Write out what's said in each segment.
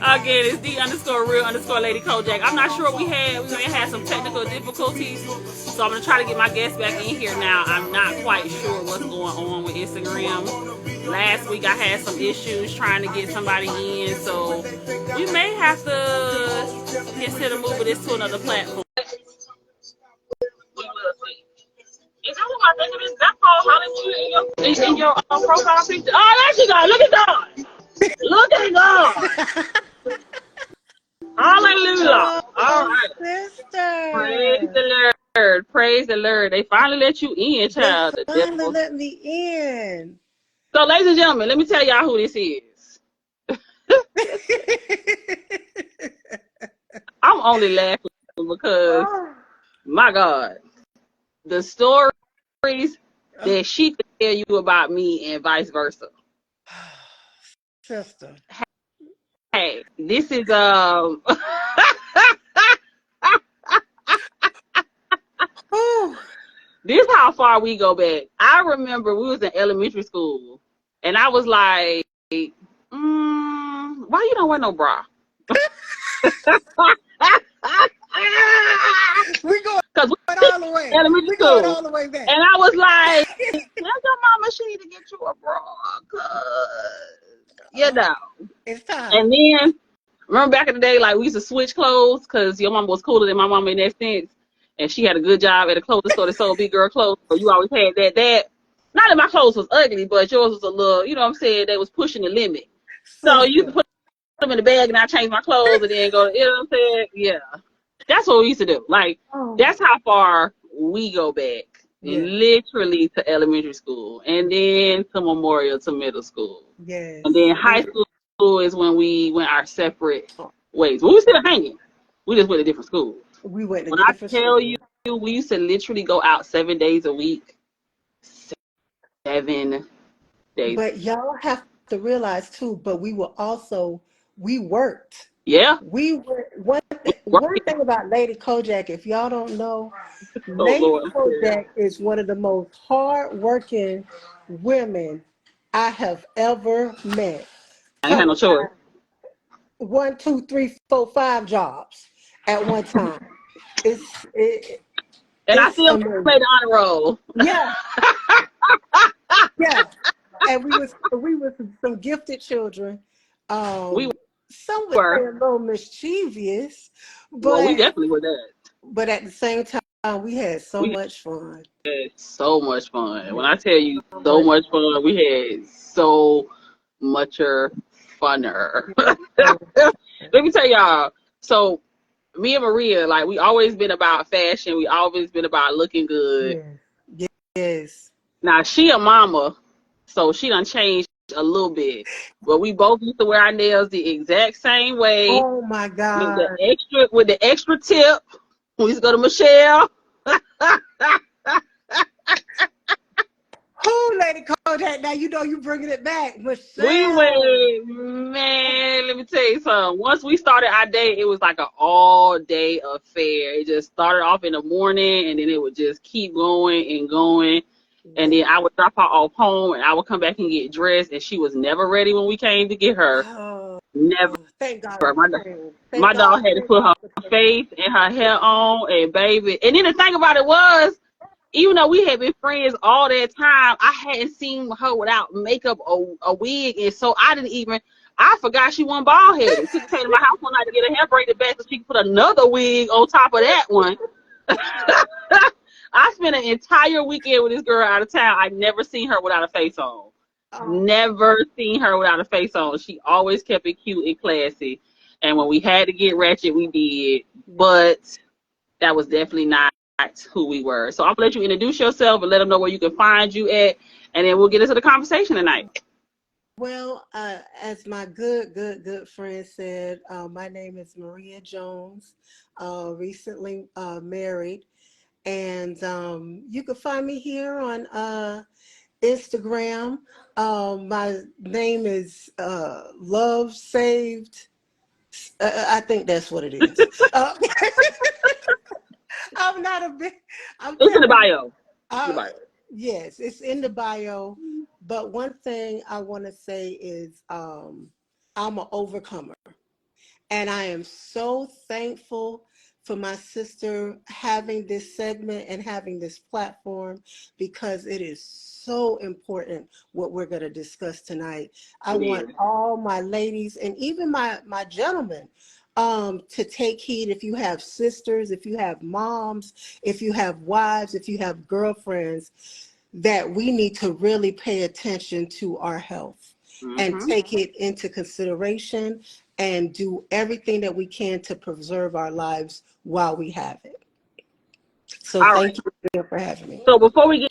Again, it's D_real_Lady Kojak. I'm not sure what we may have had some technical difficulties, so I'm gonna try to get my guests back in here now. I'm not quite sure what's going on with Instagram. Last week I had some issues trying to get somebody in, so we may have to consider moving this to another platform. Is that what my thinking is? That Paul Hollywood in your profile picture? Oh, there she go. Look at God. Look at God. Hallelujah. All right. Sister. Praise the Lord. Praise the Lord. They finally let you in, child. They finally let me in. So, ladies and gentlemen, let me tell y'all who this is. I'm only laughing because, my God, the stories that she could tell you about me and vice versa. Sister. Hey, this is this is how far we go back. I remember we was in elementary school, and I was like, why you don't wear no bra? We going all the way. Elementary We going school. all the way back. And I was like, tell your mama she need to get you a bra, cause you know. It's time. And then remember back in the day, like we used to switch clothes because your mama was cooler than my mama in that sense, and she had a good job at a clothing store that sold big girl clothes. So you always had that. Not that my clothes was ugly, but yours was a little, you know what I'm saying? They was pushing the limit. So you could put them in the bag and I change my clothes and then go, you know what I'm saying? Yeah. That's what we used to do. Like, that's how far we go back. Yeah. Literally to elementary school. And then to Memorial to middle school. Yes. And then high school is when we went our separate ways. But we still hanging. We just went to different schools. We went to when different I tell schools. you, we used to literally go out 7 days a week. 7 days. But y'all have to realize too, but we worked. Yeah. We were one thing about Lady Kojak, if y'all don't know, Lady Kojak is one of the most hard-working women I have ever met. I ain't had no choice. 1, 2, 3, 4, 5 jobs at one time. And I still play the honor roll. Yeah. Yeah. And we were some gifted children. Some would say a little mischievous, but we definitely were that. But at the same time, we had so much fun. We had so much fun. When I tell you so much fun, we had so much funner. Let me tell y'all. So me and Maria, like, we always been about fashion. We always been about looking good. Yes. Now she a mama, so she done changed a little bit, but we both used to wear our nails the exact same way. Oh my God! With the extra tip. We used to go to Michelle. Who, Lady Kojak? Now you know you bringing it back, Michelle. We went, man. Let me tell you something. Once we started our day, it was like an all-day affair. It just started off in the morning, and then it would just keep going and going. And then I would drop her off home, and I would come back and get dressed, and she was never ready when we came to get her. Never. Thank God. My dog had to put her face and her hair on, and baby. And then the thing about it was, even though we had been friends all that time, I hadn't seen her without makeup or a wig, and so I forgot she wasn't bald-headed. She came to my house one night to get her hair braided back so she could put another wig on top of that one. I spent an entire weekend with this girl out of town. I never seen her without a face on. Never seen her without a face on. She always kept it cute and classy. And when we had to get ratchet, we did. But that was definitely not who we were. So I'm going to let you introduce yourself and let them know where you can find you at. And then we'll get into the conversation tonight. Well, as my good friend said, my name is Maria Jones, recently married. And you can find me here on Instagram. My name is Love Saved. I think that's what it is. I'm not a big. It's in the bio. Yes, it's in the bio. But one thing I want to say is I'm an overcomer. And I am so thankful for my sister having this segment and having this platform, because it is so important what we're going to discuss tonight. I It want is. all my ladies and even my gentlemen to take heed. If you have sisters, if you have moms, if you have wives, if you have girlfriends, that we need to really pay attention to our health and Mm-hmm. take it into consideration and do everything that we can to preserve our lives while we have it. So All thank right. you for having me. So before we get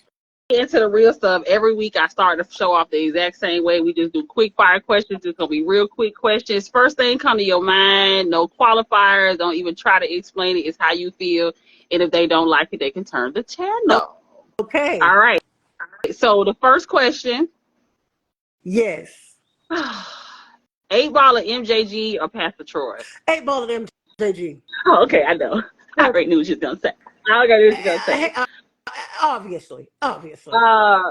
into the real stuff, every week I start the show off the exact same way. We just do quick fire questions. It's gonna be real quick questions. First thing come to your mind, no qualifiers. Don't even try to explain it. It's how you feel. And if they don't like it, they can turn the channel. All Okay. right. So the first question. Yes. 8 ball of MJG or Pastor Troy? 8 ball of MJG. Oh, okay, I know. I already knew what you was gonna say. I already knew what you was gonna say. Obviously.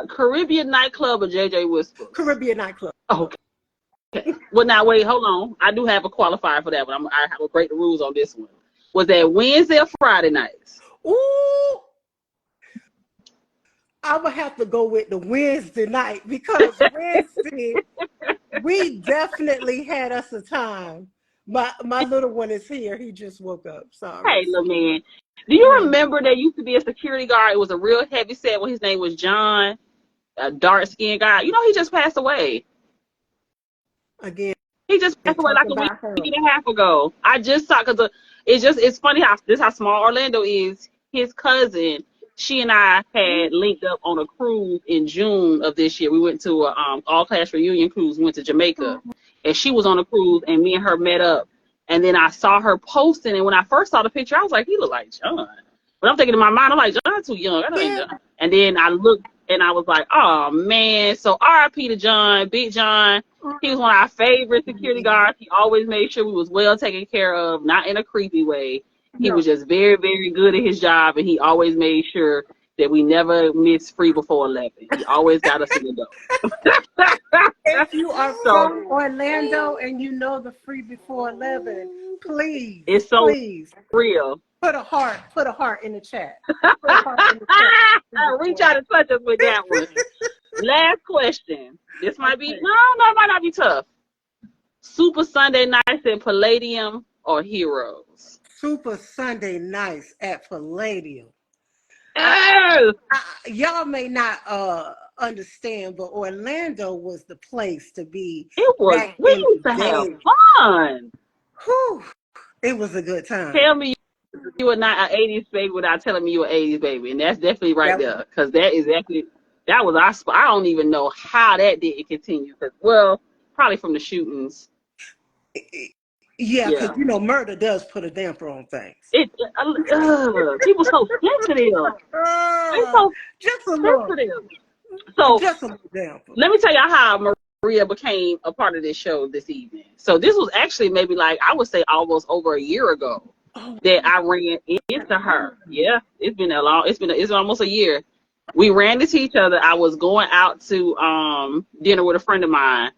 Caribbean nightclub or JJ Whispers? Caribbean nightclub. Okay. Well, now wait, hold on. I do have a qualifier for that one. I will break the rules on this one. Was that Wednesday or Friday nights? Ooh, I would have to go with the Wednesday night, because Wednesday we definitely had us a time. My little one is here. He just woke up. Sorry. Hey, little man. Do you Yeah. remember there used to be a security guard? It was a real heavy set. Well, his name was John, a dark skinned guy. You know, he just passed away. Again, He just passed away like talking a week, about her. week and a half ago. I just saw, because it's funny how small Orlando is. His cousin, she and I had linked up on a cruise in June of this year. We went to a all class reunion cruise. We went to Jamaica, and she was on a cruise, and me and her met up. And then I saw her posting, and when I first saw the picture, I was like, he looked like John. But I'm thinking in my mind, I'm like, John's too young. I know ain't Yeah. John. And then I looked, and I was like, oh man. So R.I.P. to John, Big John. He was one of our favorite security guards. He always made sure we was well taken care of, not in a creepy way. He No. was just very, very good at his job, and he always made sure that we never missed free before 11. He always got us in the door. If you are So from Orlando and you know the free before 11, please, it's so please real. put a heart in the chat. Put a heart in the chat. Reach out and touch us with that one. Last question. This might be, no, it might not be tough. Super Sunday nights at Palladium or Heroes? Super Sunday nights at Palladium. Oh, Y'all may not understand, but Orlando was the place to be it was, back we in used the to have day. fun. Whew, it was a good time. Tell me you are not an 80s baby without telling me you're an 80s baby. And that's definitely right there. Because that was our spot. I don't even know how that didn't continue. Well, probably from the shootings. Yeah, Yeah. because murder does put a damper on things. People so sensitive. They're so Just a little. sensitive. So Just a little damper. let me tell y'all how Maria became a part of this show this evening. So this was actually maybe like, I would say almost over a year ago that I ran into her. Yeah, it's almost a year. We ran into each other. I was going out to dinner with a friend of mine,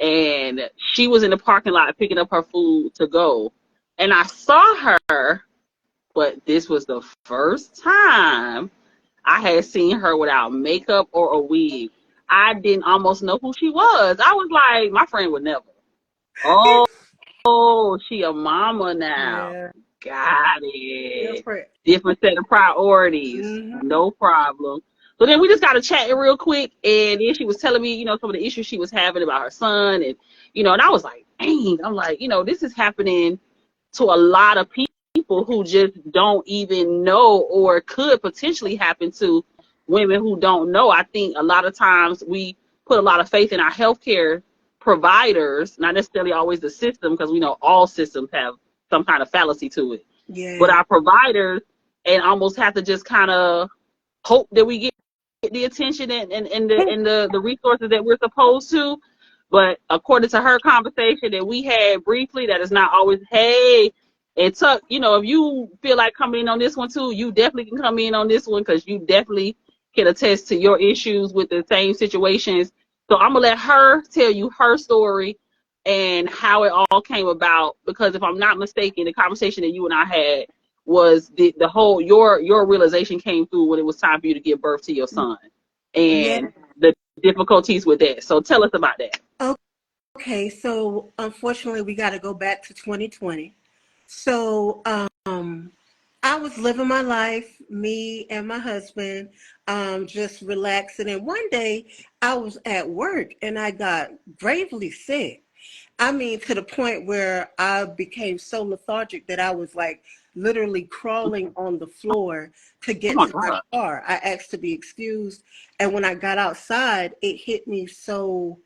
and she was in the parking lot picking up her food to go. And I saw her, but this was the first time I had seen her without makeup or a wig. I didn't almost know who she was. I was like, my friend would never. Oh, she a mama now. Yeah. Got it. Different. Different set of priorities. Mm-hmm. No problem. So then we just got to chatting real quick, and then she was telling me, some of the issues she was having about her son, and and I was like, dang, I'm like, this is happening to a lot of people who just don't even know, or could potentially happen to women who don't know. I think a lot of times we put a lot of faith in our healthcare providers, not necessarily always the system, because we know all systems have some kind of fallacy to it. Yeah. But our providers, and almost have to just kind of hope that we get the attention and the resources that we're supposed to. But according to her conversation that we had briefly, that is not always, hey, and Tuck, if you feel like coming in on this one too, you definitely can come in on this one, because you definitely can attest to your issues with the same situations So I'm gonna let her tell you her story and how it all came about. Because if I'm not mistaken, the conversation that you and I had was the whole your realization came through when it was time for you to give birth to your son Yeah. and the difficulties with that. So tell us about that. Okay, so unfortunately, we got to go back to 2020. So I was living my life, me and my husband, just relaxing. And one day I was at work and I got gravely sick. I mean, to the point where I became so lethargic that I was like literally crawling on the floor to Oh get my to my God. car. I asked to be excused. And when I got outside, it hit me so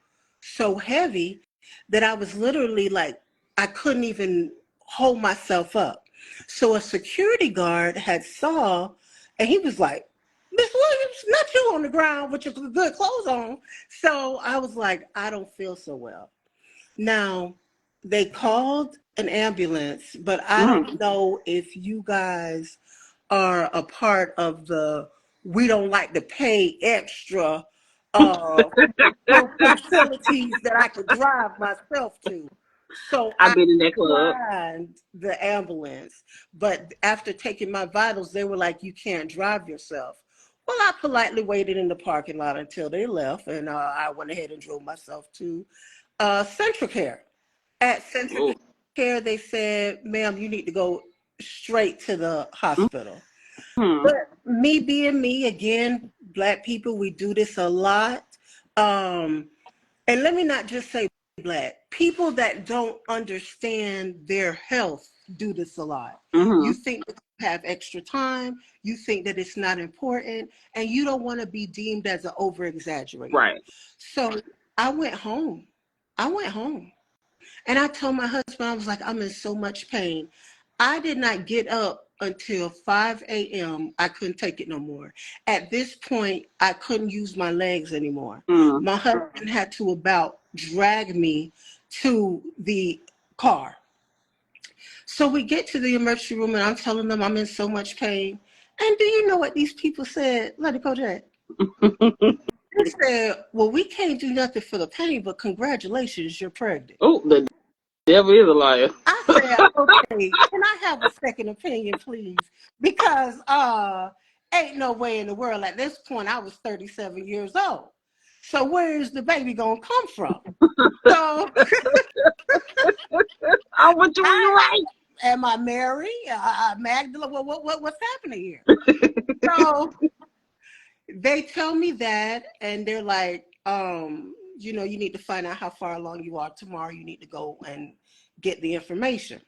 heavy that I was literally like, I couldn't even hold myself up. So a security guard had saw, and he was like, Miss Williams, not you on the ground with your good clothes on. So I was like, I don't feel so well. Now, they called an ambulance, but I don't Mm. know if you guys are a part of the we don't like to pay extra uh, for facilities that I could drive myself to. So I've I been in that club. declined the ambulance. But after taking my vitals, they were like, you can't drive yourself. Well, I politely waited in the parking lot until they left, and I went ahead and drove myself to Central Care. At Central Oh. Care, they said, ma'am, you need to go straight to the hospital. Mm-hmm. But me being me, again, Black people, we do this a lot. Um, and let me not just say Black, people that don't understand their health do this a lot. Mm-hmm. You think that you have extra time, you think that it's not important, and you don't want to be deemed as an over exaggerator. Right. So I went home. I went home. And I told my husband, I was like, I'm in so much pain. I did not get up until 5 a.m. I couldn't take it no more. At this point, I couldn't use my legs anymore. Mm. My husband had to about drag me to the car. So we get to the emergency room and I'm telling them I'm in so much pain. And do you know what these people said? Let it go, Jack. They said, well, we can't do nothing for the pain, but congratulations, you're pregnant. Oh, the devil is a liar. I said, okay, can I have a second opinion, please? Because ain't no way in the world at this point I was 37 years old. So where is the baby gonna come from? So I'm with you when you're I right. am I Mary? Magdalene? What's happening here? So they tell me that and they're like, you need to find out how far along you are tomorrow. You need to go and get the information.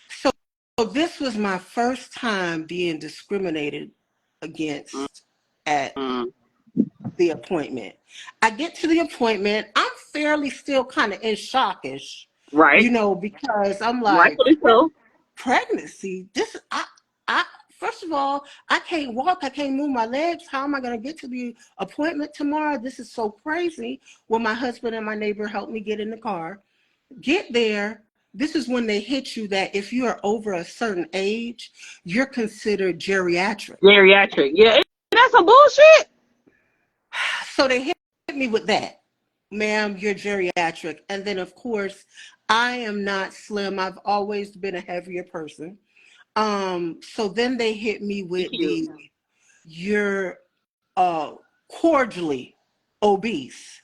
So, this was my first time being discriminated against at Mm. the appointment. I get to the appointment. I'm fairly still kind of in shockish, Right. because I'm like, Rightfully so. pregnancy. I first of all, I can't walk. I can't move my legs. How am I going to get to the appointment tomorrow? This is so crazy. Well, my husband and my neighbor helped me get in the car. Get there. This is when they hit you that if you are over a certain age, you're considered geriatric. Geriatric. Yeah. That's some bullshit. So they hit me with that. Ma'am, you're geriatric. And then, of course, I am not slim. I've always been a heavier person. So then they hit me Thank with you. you're cordially obese.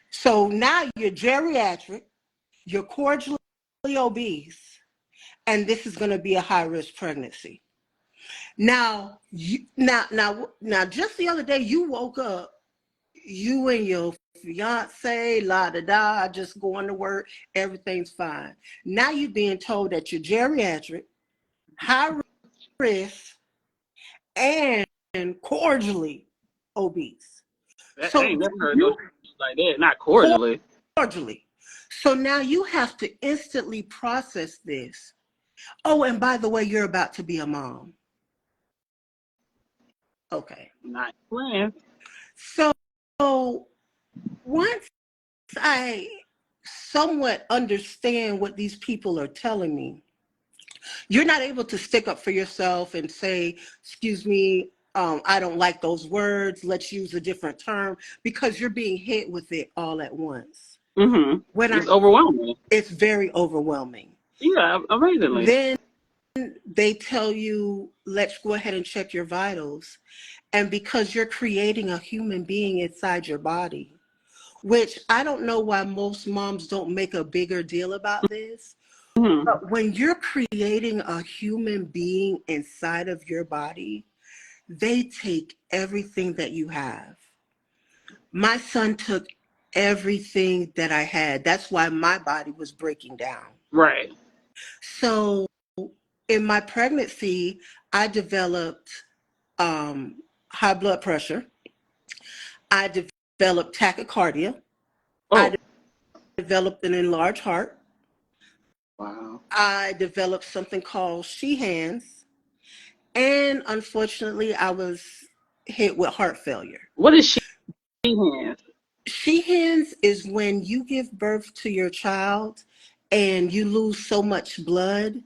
So now you're geriatric, you're cordially obese, and this is going to be a high risk pregnancy. Now, just the other day, you woke up, you and your fiance, la da da, just going to work, everything's fine. Now you're being told that you're geriatric, high risk, and cordially obese. I So ain't never heard no you shit like that. Not cordially. cordially. So now you have to instantly process this. Oh, and by the way, you're about to be a mom. Okay. Not playing. So once I somewhat understand what these people are telling me, you're not able to stick up for yourself and say, excuse me, I don't like those words. Let's use a different term, because you're being hit with it all at once. It's overwhelming. It's very overwhelming. Yeah, amazingly. Then they tell you, let's go ahead and check your vitals. And because you're creating a human being inside your body, which I don't know why most moms don't make a bigger deal about this. But when you're creating a human being inside of your body, they take everything that you have. My son took everything that I had. That's why my body was breaking down. Right. So in my pregnancy, I developed high blood pressure. I developed tachycardia. I developed an enlarged heart. Wow. I developed something called Sheehan's. And unfortunately, I was hit with heart failure. What is Sheehan's? Sheehan's is when you give birth to your child and you lose so much blood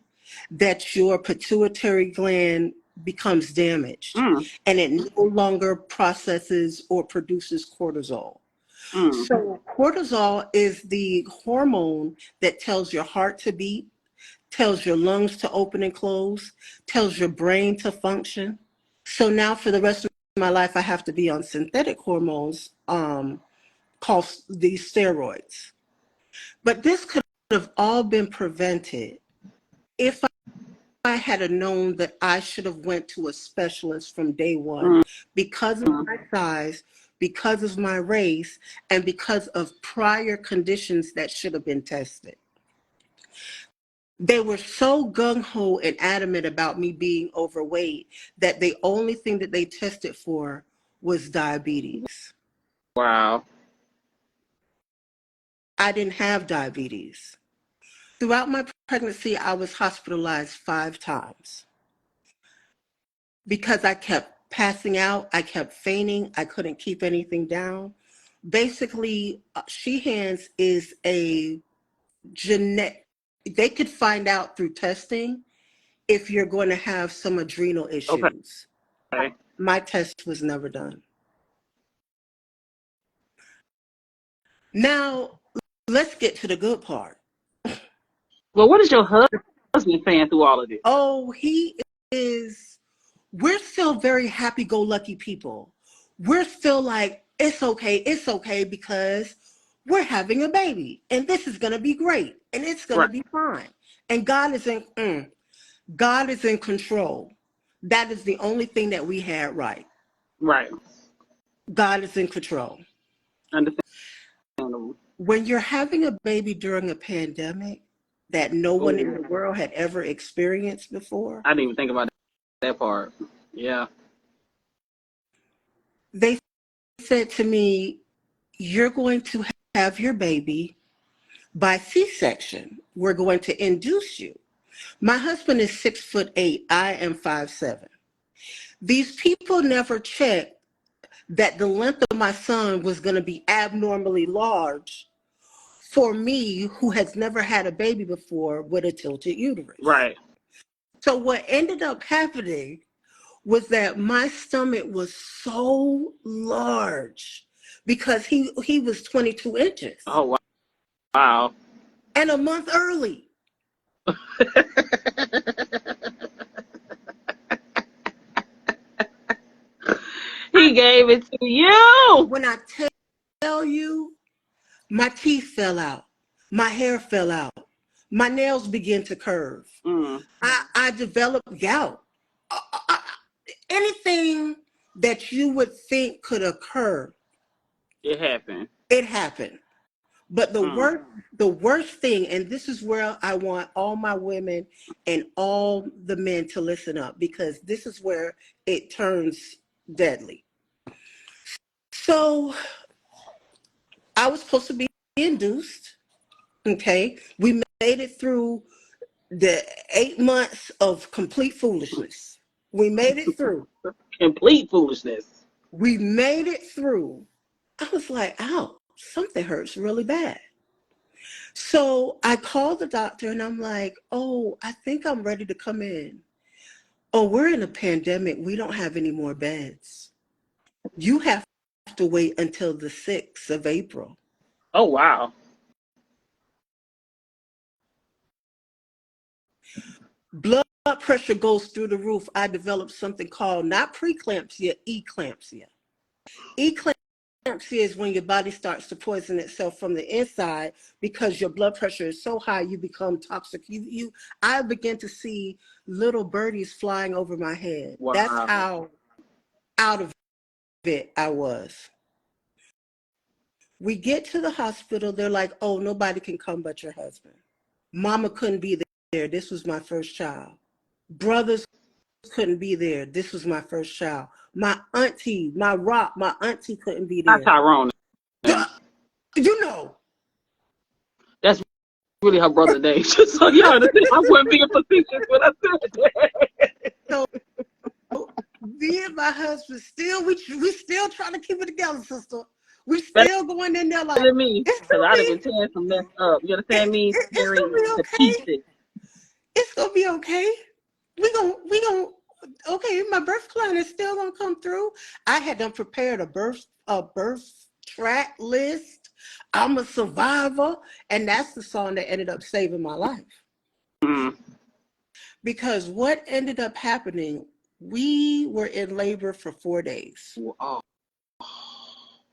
that your pituitary gland becomes damaged and it no longer processes or produces cortisol. So cortisol is the hormone that tells your heart to beat, tells your lungs to open and close, tells your brain to function. So now for the rest of my life, I have to be on synthetic hormones called these steroids. But this could have all been prevented if I had known that I should have went to a specialist from day one because of my size, because of my race, and because of prior conditions that should have been tested. They were so gung-ho and adamant about me being overweight that the only thing that they tested for was diabetes. Wow. I didn't have diabetes. Throughout my pregnancy, I was hospitalized 5 times because I kept passing out. I kept fainting. I couldn't keep anything down. Basically, Sheehan's is a genetic, they could find out through testing if you're going to have some adrenal issues. Okay. My test was never done. Now, let's get to the good part. Well, what is your husband saying through all of this? Oh, we're still very happy-go-lucky people. We're still like, it's okay, because we're having a baby, and this is going to be great, and it's going to be fine. And God is in control. That is the only thing that we had right. Right. God is in control. Understandable. When you're having a baby during a pandemic that no one in the world had ever experienced before. I didn't even think about that part. Yeah. They said to me, you're going to have your baby by C-section. We're going to induce you. My husband is 6'8". I am 5'7". These people never checked that the length of my son was going to be abnormally large for me, who has never had a baby before with a tilted uterus. Right. So what ended up happening was that my stomach was so large because he was 22 inches. Oh, wow. Wow. And a month early. He gave it to you. When I tell you, my teeth fell out. My hair fell out. My nails began to curve. I developed gout. Anything that you would think could occur. It happened. It happened. But the worst thing, and this is where I want all my women and all the men to listen up, because this is where it turns deadly. So I was supposed to be induced. Okay. We made it through the 8 months of complete foolishness. We made it through. Complete foolishness. We made it through. I was like, ow, something hurts really bad. So I called the doctor and I'm like, oh, I think I'm ready to come in. Oh, we're in a pandemic. We don't have any more beds. You have to wait until the 6th of April. Oh wow. Blood pressure goes through the roof. I developed something called not preeclampsia, eclampsia. Eclampsia is when your body starts to poison itself from the inside because your blood pressure is so high you become toxic. I began to see little birdies flying over my head. That's Wow. how out of it I was. We get to the hospital, they're like, oh, nobody can come but your husband. Mama couldn't be there. This was my first child. Brothers couldn't be there. This was my first child. My auntie, my auntie couldn't be Not there. Tyrone. You know. That's really her brother name. Just so you understand, I wasn't being facetious when I said that. So me and my husband we still trying to keep it together, sister. We Better still going in there like than me, it's because gonna I'd have been be tearing some mess up. You understand me? it's Tearing gonna be to okay. pieces. It's gonna be okay. We gonna okay, my birth plan is still gonna come through. I had done prepared a birth track list. I'm a survivor, and that's the song that ended up saving my life. Mm. Because what ended up happening, we were in labor for 4 days. Oh.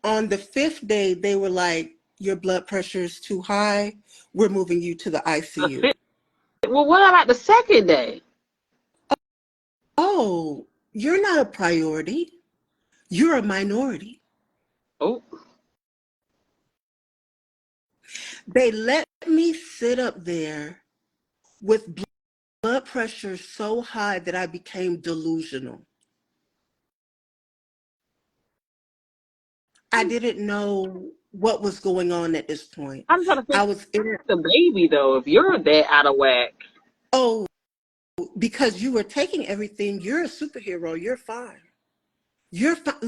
On the 5th day, they were like, your blood pressure is too high. We're moving you to the ICU. Well, what about the second day? Oh, you're not a priority. You're a minority. Oh. They let me sit up there with blood pressure so high that I became delusional. I didn't know what was going on at this point. I'm trying to I fix was in it. the baby though. If you're that out of whack, Oh, because you were taking everything. You're a superhero. You're fine. You're fine.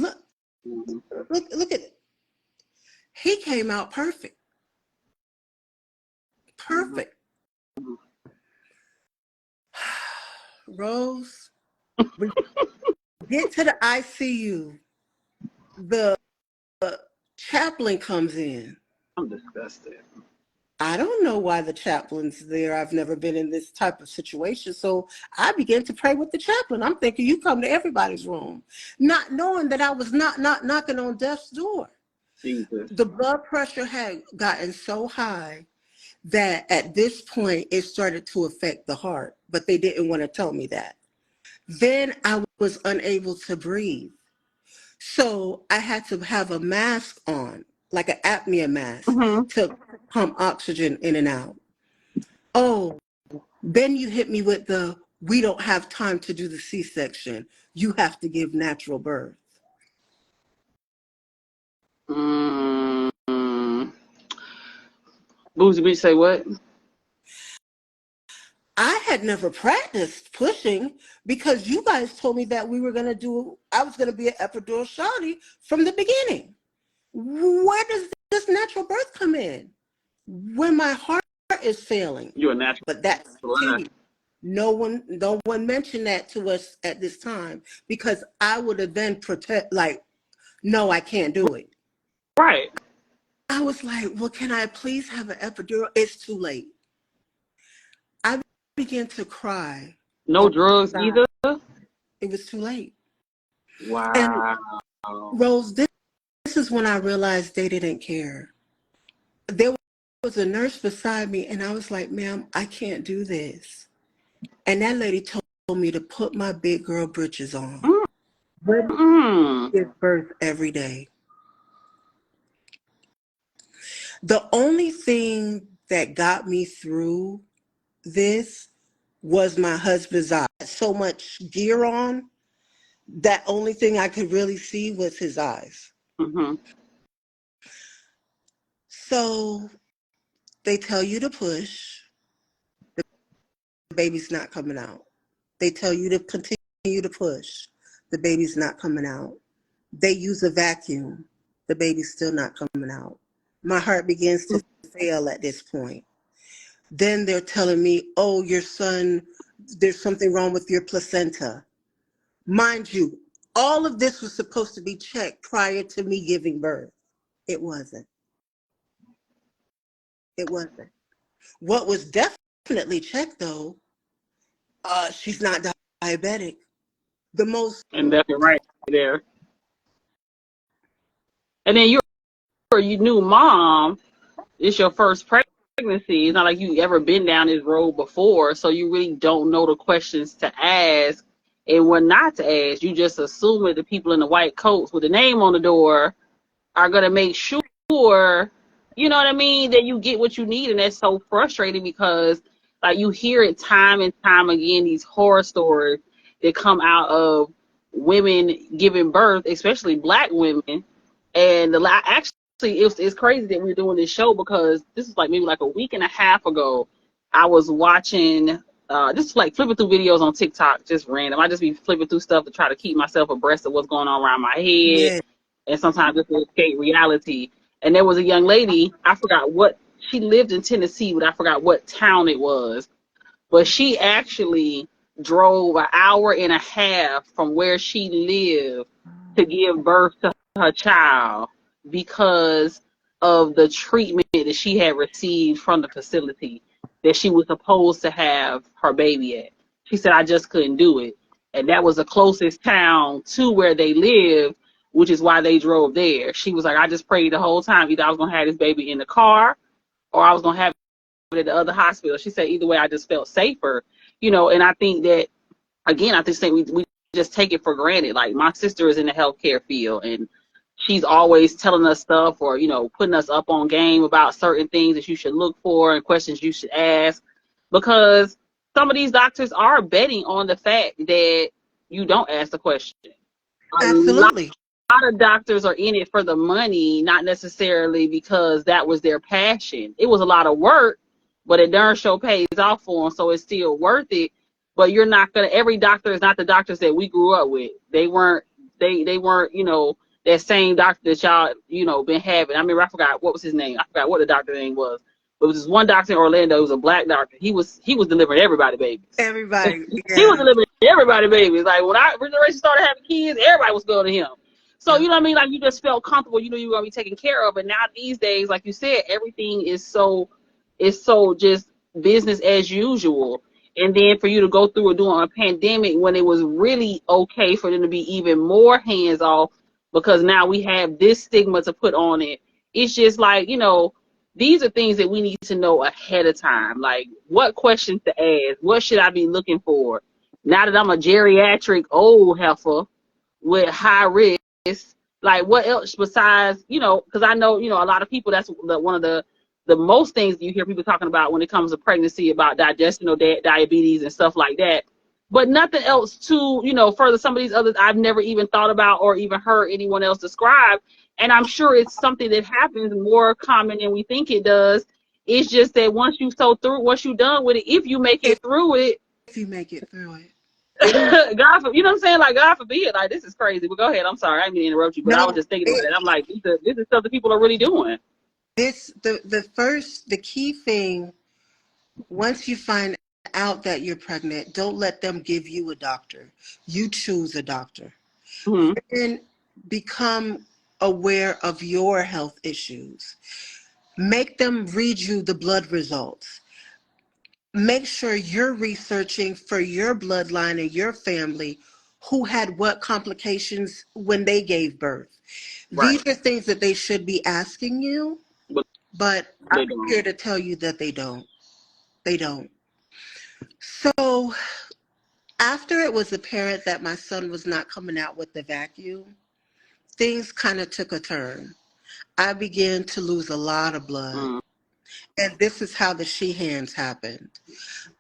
Look at it. He came out perfect. Perfect. Rose, we get to the ICU. The chaplain comes in. I'm disgusted. I don't know why the chaplain's there. I've never been in this type of situation. So I began to pray with the chaplain. I'm thinking you come to everybody's room, not knowing that I was not knocking on death's door. Jesus. The blood pressure had gotten so high that at this point it started to affect the heart, but they didn't want to tell me that. Then I was unable to breathe. So I had to have a mask on, like an apnea mask, Mm-hmm. to pump oxygen in and out. Oh, then you hit me with we don't have time to do the C-section. You have to give natural birth. Mm-hmm. Boozy Beach say what? I had never practiced pushing because you guys told me that I was going to be an epidural shawty from the beginning. Where does this natural birth come in? When my heart is failing. You're a natural. But that's continued. No one mentioned that to us at this time because I would have then no, I can't do it. Right. I was like, well, can I please have an epidural? It's too late. I began to cry. No drugs either. It was too late. And Wow. Rose, this is when I realized they didn't care. There was a nurse beside me, and I was like, ma'am, I can't do this. And that lady told me to put my big girl britches on. Mm-hmm. Give birth every day. The only thing that got me through this was my husband's eyes. So much gear on, that only thing I could really see was his eyes. Mm-hmm. So they tell you to push, the baby's not coming out. They tell you to continue to push, the baby's not coming out. They use a vacuum, the baby's still not coming out. My heart begins to fail at this point. Then they're telling me, oh, your son there's something wrong with your placenta. Mind you, all of this was supposed to be checked prior to me giving birth. It wasn't. It wasn't. What was definitely checked though, she's not diabetic. The most And that's right there. And then you new mom. It's your first pregnancy. It's not like you ever been down this road before, so you really don't know the questions to ask and what not to ask. You just assume that the people in the white coats with the name on the door are gonna make sure, you know what I mean, that you get what you need, and that's so frustrating because like you hear it time and time again, these horror stories that come out of women giving birth, especially black women, and actually it's crazy that we're doing this show because this is like maybe like a week and a half ago. I was watching just like flipping through videos on TikTok, just random. I just be flipping through stuff to try to keep myself abreast of what's going on around my head yeah, and sometimes just to escape reality. And there was a young lady, I forgot what, she lived in Tennessee, but I forgot what town it was. But she actually drove an hour and a half from where she lived to give birth to her child because of the treatment that she had received from the facility that she was supposed to have her baby at. She said, I just couldn't do it. And that was the closest town to where they lived, which is why they drove there. She was like, I just prayed the whole time. Either I was going to have this baby in the car or I was going to have at the other hospital. She said either way, I just felt safer, and I think that again, I just think we just take it for granted. Like my sister is in the healthcare field and she's always telling us stuff or, putting us up on game about certain things that you should look for and questions you should ask because some of these doctors are betting on the fact that you don't ask the question. A lot absolutely. of doctors are in it for the money, not necessarily because that was their passion. It was a lot of work, but it darn sure pays off for them, so it's still worth it. But you're not gonna. Every doctor is not the doctors that we grew up with. They weren't. They weren't. That same doctor that y'all been having. I remember I forgot what was his name. I forgot what the doctor name was. But it was this one doctor in Orlando. It was a black doctor. He was delivering everybody babies. Everybody, He was yeah. delivering everybody babies. Like when our generation started having kids, everybody was going to him. So Yeah. you know what I mean? Like you just felt comfortable. You know you were gonna be taken care of. But now these days, like you said, everything is so just business as usual. And then for you to go through it during a pandemic when it was really okay for them to be even more hands off because now we have this stigma to put on it. It's just like, these are things that we need to know ahead of time. Like what questions to ask, what should I be looking for? Now that I'm a geriatric old heifer with high risk, like what else besides, because I know, a lot of people, that's one of the most things you hear people talking about when it comes to pregnancy, about digestional diabetes and stuff like that. But nothing else to, further some of these others I've never even thought about or even heard anyone else describe. And I'm sure it's something that happens more common than we think it does. It's just that once you're done with it, if you make If it through it, you make it through it. you know what I'm saying? Like, God forbid, like, this is crazy. But go ahead. I'm sorry. I didn't mean to interrupt you, but I was No, just thinking about it. I'm like, this is stuff that people are really doing. the key thing, once you find out that you're pregnant, don't let them give you a doctor. You choose a doctor. Mm-hmm. And become aware of your health issues. Make them read you the blood results. Make sure you're researching for your bloodline and your family who had what complications when they gave birth. Right. These are things that they should be asking you, But but they I'm don't. here to tell you that they don't. They don't. So after it was apparent that my son was not coming out with the vacuum, things kind of took a turn. I began to lose a lot of blood. Mm. And this is how the she hands happened.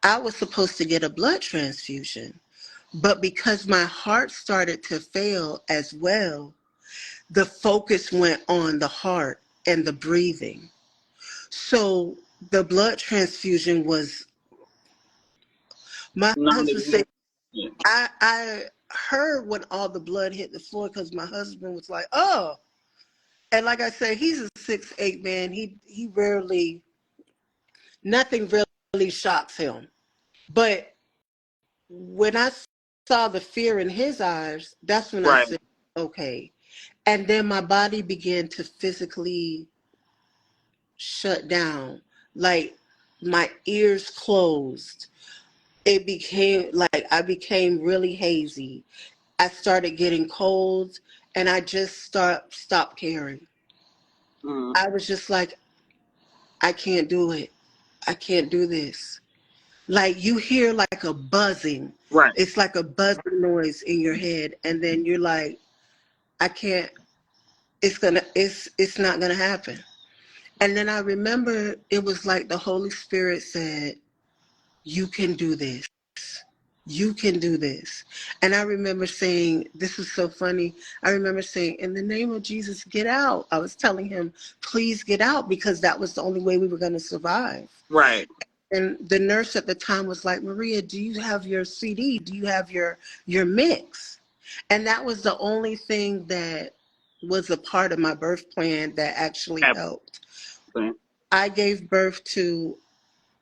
I was supposed to get a blood transfusion, but because my heart started to fail as well, the focus went on the heart and the breathing. So the blood transfusion was, my husband said, Non-existent. Yeah. I heard when all the blood hit the floor because my husband was like, oh. And like I said, he's a 6'8" man. He rarely, nothing really shocks him. But when I saw the fear in his eyes, that's when I Right. said, okay. And then my body began to physically shut down. Like my ears closed. It became like I became really hazy. I started getting cold and I just stopped caring. Mm. I was just like, I can't do it. I can't do this. Like you hear like a buzzing. Right. It's like a buzzing noise in your head. And then you're like, I can't, it's not gonna happen. And then I remember it was like the Holy Spirit said, you can do this. You can do this. And I remember saying, this is so funny. I remember saying, in the name of Jesus, get out. I was telling him, please get out, because that was the only way we were going to survive. Right. And the nurse at the time was like, Maria, do you have your CD? Do you have your mix? And that was the only thing that was a part of my birth plan that actually helped. Absolutely. I gave birth to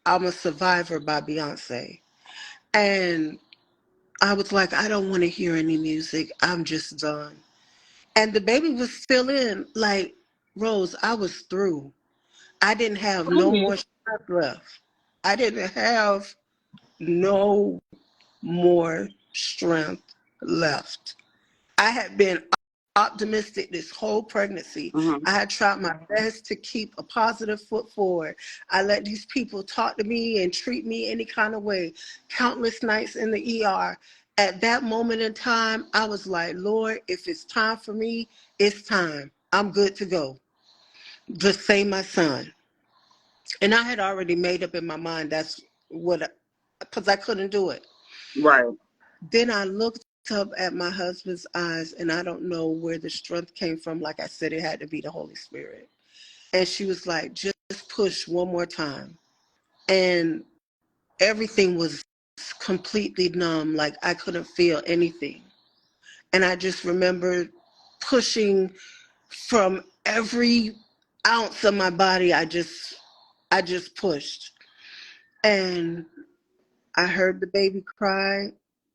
I'm a Survivor by Beyonce. And I was like, I don't want to hear any music. I'm just done. And the baby was still in. Like, Rose, I was through. I didn't have no Please. more strength left. I didn't have no more strength left. I had been optimistic this whole pregnancy. Mm-hmm. I had tried my best to keep a positive foot forward. I let these people talk to me and treat me any kind of way. Countless nights in the ER. At that moment in time, I was like, Lord, if it's time for me, it's time. I'm good to go. Just save my son. And I had already made up in my mind that's what, because I couldn't do it. Right. Then I looked up at my husband's eyes, and I don't know where the strength came from. Like I said, it had to be the Holy Spirit. And she was like, just push one more time. And everything was completely numb. Like I couldn't feel anything. And I just remember pushing from every ounce of my body. I just pushed. And I heard the baby cry.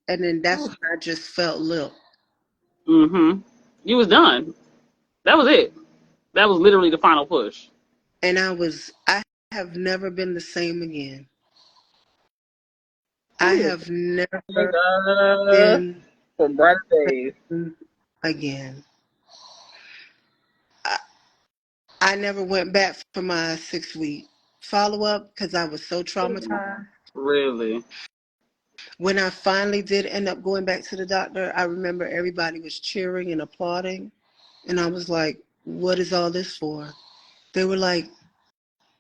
And then that's when I just felt limp. Mm-hmm. You was done. That was it. That was literally the final push. And I have never been the same again. I Good. have Thank never God been for brighter the days. same again. I, I never went back for my 6 week follow up because I was so traumatized. Really. When I finally did end up going back to the doctor, I remember everybody was cheering and applauding. And I was like, what is all this for? They were like,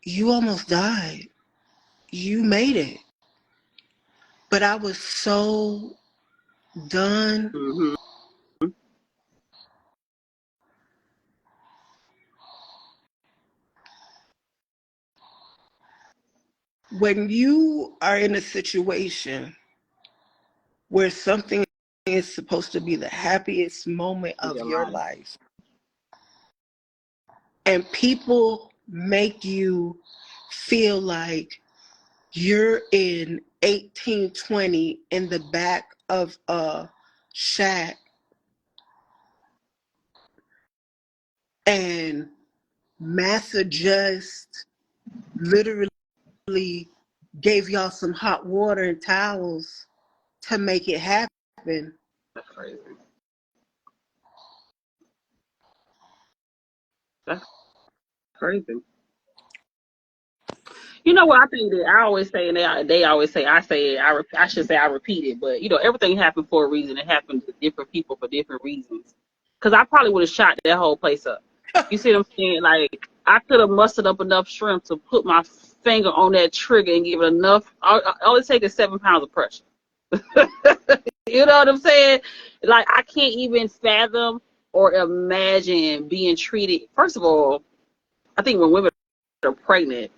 you almost died. You made it. But I was so done. Mm-hmm. When you are in a situation where something is supposed to be the happiest moment of Your your life. life, and people make you feel like you're in 1820 in the back of a shack, and Massa just literally gave y'all some hot water and towels to make it happen. That's crazy. That's crazy. You know what I think that I always say, and they always say, I say it, I should say I repeat it, but you know, everything happened for a reason. It happened to different people for different reasons. Because I probably would have shot that whole place up. You see what I'm saying? Like, I could have mustered up enough strength to put my finger on that trigger and give it enough. All it takes is 7 pounds of pressure. You know what I'm saying? Like, I can't even fathom or imagine being treated. First of all, I think when women are pregnant,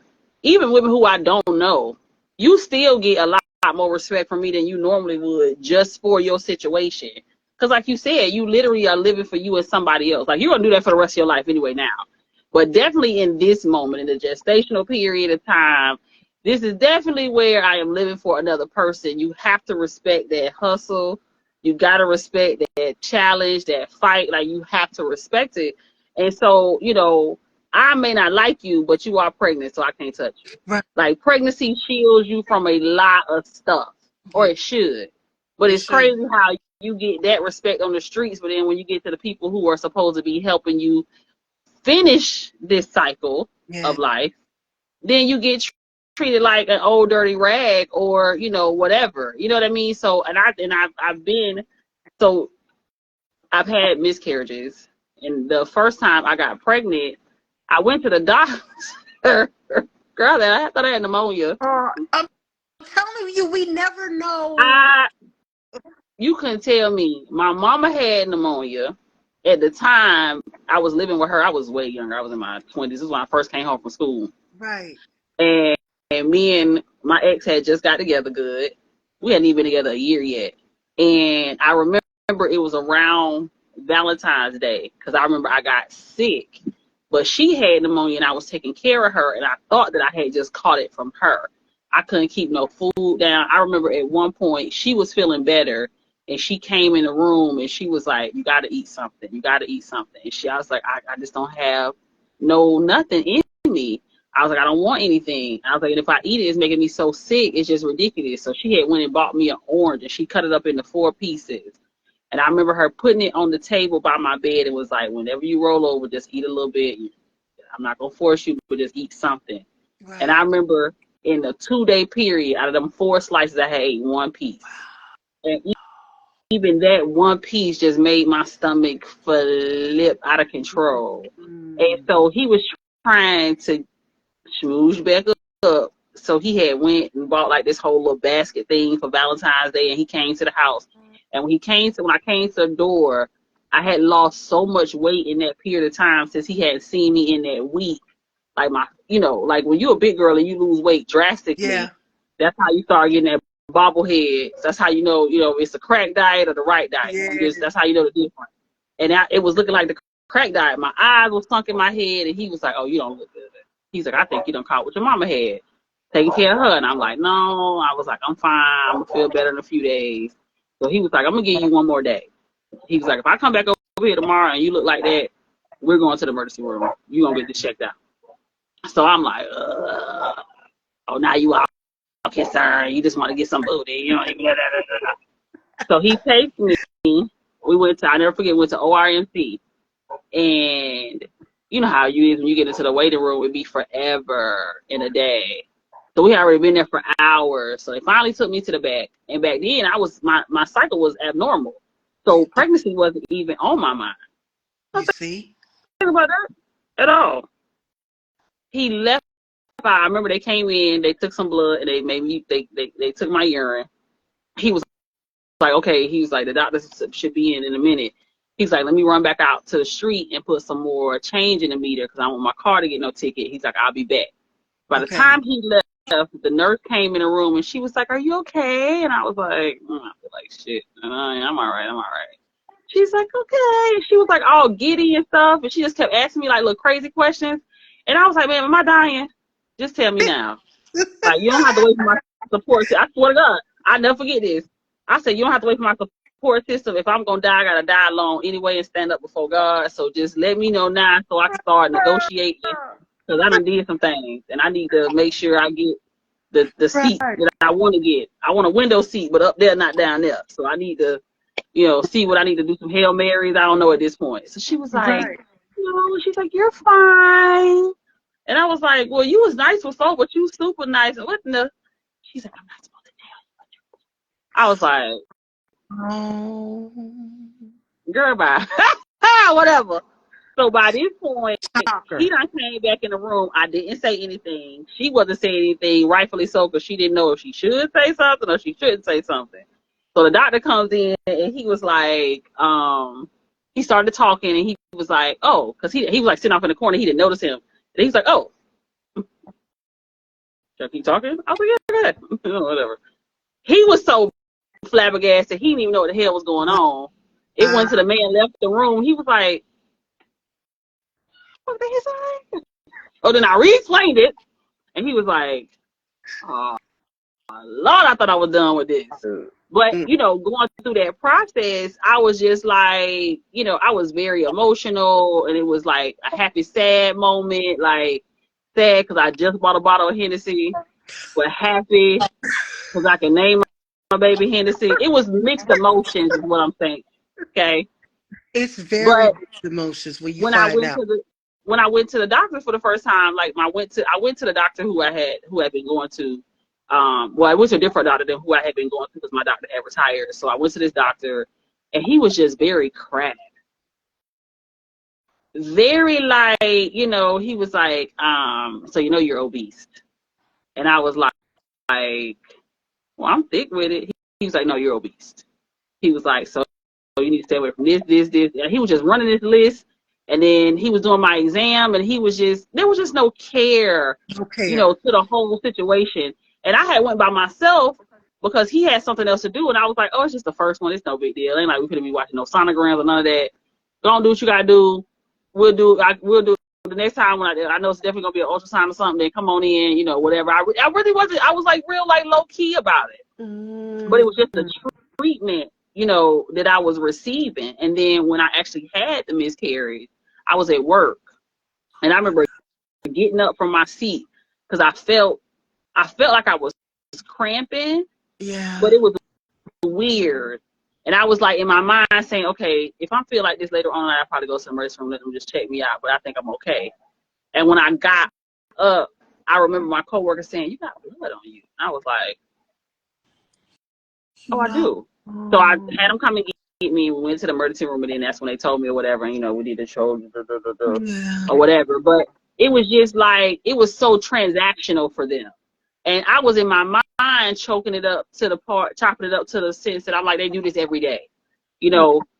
even women who I don't know, you still get a lot more respect from me than you normally would just for your situation. Because, like you said, you literally are living for you and somebody else. Like, you're going to do that for the rest of your life anyway now. But definitely in this moment, in the gestational period of time, this is definitely where I am living for another person. You have to respect that hustle. You got to respect that challenge, that fight. Like, you have to respect it. And so, you know, I may not like you, but you are pregnant, so I can't touch you. Right. Like, pregnancy shields you from a lot of stuff, or it should. But It it's should. crazy how you get that respect on the streets, but then when you get to the people who are supposed to be helping you finish this cycle Yeah. of life, then you get treated like an old dirty rag, or, you know, whatever. You know what I mean? So, I've been, so I've had miscarriages, and the first time I got pregnant, I went to the doctor. Girl, I thought I had pneumonia. I'm telling you, we never know. I You couldn't tell me. My mama had pneumonia. At the time I was living with her, I was way younger. I was in my 20s. This is when I first came home from school. Right. And me and my ex had just got together good. We hadn't even been together a year yet. And I remember it was around Valentine's Day, because I remember I got sick. But she had pneumonia and I was taking care of her, and I thought that I had just caught it from her. I couldn't keep no food down. I remember at one point she was feeling better, and she came in the room and she was like, "You got to eat something. You got to eat something." And I was like, I just don't have nothing in me. I was like, I don't want anything. I was like, and if I eat it, it's making me so sick. It's just ridiculous. So she had went and bought me an orange, and she cut it up into 4 pieces. And I remember her putting it on the table by my bed and was like, whenever you roll over, just eat a little bit. I'm not going to force you, but just eat something. Right. And I remember in a 2-day period, out of them 4 slices, I had ate 1 piece. And even that 1 piece just made my stomach flip out of control. And so he was trying to smoosh back up. So he had went and bought like this whole little basket thing for Valentine's Day, and he came to the house. And when I came to the door, I had lost so much weight in that period of time since he hadn't seen me in that week. Like, like when you're a big girl and you lose weight drastically, Yeah. that's how you start getting that bobblehead. That's how you know it's the crack diet or the right diet. Yeah. That's how you know the difference. And it was looking like the crack diet. My eyes were sunk in my head, and he was like, "Oh, you don't look good." He's like, "I think you done caught what your mama had, taking care of her." And I'm like, "No." I was like, "I'm fine. I'm gonna feel better in a few days." So he was like, "I'm gonna give you 1 more day." He was like, "If I come back over here tomorrow and you look like that, we're going to the emergency room. You gonna get this checked out." So I'm like, "Oh, now you all concerned. You just want to get some booty. You know." So he takes me. We went to, I never forget, went to ORMC. And you know how you is when you get into the waiting room, it'd be forever in a day. So we had already been there for hours. So they finally took me to the back. And back then my cycle was abnormal. So pregnancy wasn't even on my mind. I You was see? thinking about that at all. He left. I remember they came in, they took some blood, and they took my urine. He was like, okay, he was like, the doctor should be in a minute. He's like, let me run back out to the street and put some more change in the meter because I don't want my car to get no ticket. He's like, I'll be back. By the time he left, the nurse came in the room and she was like, are you okay? And I was like, I feel like shit. I'm all right. She's like, okay. She was like all giddy and stuff, and she just kept asking me like little crazy questions. And I was like, man, am I dying? Just tell me now. Like, you don't have to wait for my support. I swear to God, I never forget this. I said, you don't have to wait for my support system. If I'm going to die, I got to die alone anyway and stand up before God. So just let me know now so I can start negotiating, because I done did some things, and I need to make sure I get the seat that I want to get. I want a window seat, but up there, not down there. So I need to, see what I need to do, some Hail Marys. I don't know at this point. So she was like, she's like, you're fine. And I was like, well, you was nice before, but you super nice. And what in the? She's like, I'm not supposed to tell you what you. I was like, Oh. girl, bye. Whatever. So by this point, he done came back in the room. I didn't say anything. She wasn't saying anything, rightfully so, because she didn't know if she should say something or she shouldn't say something. So the doctor comes in and he was like, he started talking and he was like, oh, because he was like sitting off in the corner. He didn't notice him. And he's like, oh, should I keep talking? I was like, yeah, go ahead. Whatever. He was so flabbergasted, he didn't even know what the hell was going on. It went to the man left the room. He was like, what the hell? Oh, then I re-explained it, and he was like, Oh, Lord, I thought I was done with this. But, Mm. going through that process, I was just like, I was very emotional, and it was like a happy, sad moment, like sad because I just bought a bottle of Hennessy, but happy because I can name my baby Hennessy. It was mixed emotions is what I'm saying. Okay. It's very But mixed emotions when you when I find went out. to the when I went to the doctor for the first time, like I went to the doctor who had been going to, well, I went to a different doctor than who I had been going to because my doctor had retired. So I went to this doctor, and he was just very cracked, very like, he was like, so you're obese, and I was like, well, I'm thick with it. He was like, no, you're obese. He was like, so you need to stay away from this. And he was just running this list. And then he was doing my exam, and there was just no care, Okay. to the whole situation. And I had went by myself because he had something else to do. And I was like, oh, it's just the first one. It's no big deal. Ain't like we could be watching no sonograms or none of that. Don't do what you got to do. We'll do the next time when I know it's definitely going to be an ultrasound or something. Then come on in, whatever. I really wasn't, I was like real, like low key about it. But it Mm. was just the treatment, that I was receiving. And then when I actually had the miscarriage, I was at work, and I remember getting up from my seat because I felt like I was cramping, but Yeah. it was weird. And I was like in my mind saying, okay, if I feel like this later on, I'll probably go to the emergency room, let them just check me out. But I think I'm okay. And when I got up, I remember my coworker saying, "You got blood on you." I was like, "Oh, I No. do." So I had them come and get me. We went to the emergency room, and then that's when they told me or whatever. And, we need to show Yeah. or whatever. But it was just like it was so transactional for them, and I was in my mind chopping it up to the sense that I'm like, they do this every day.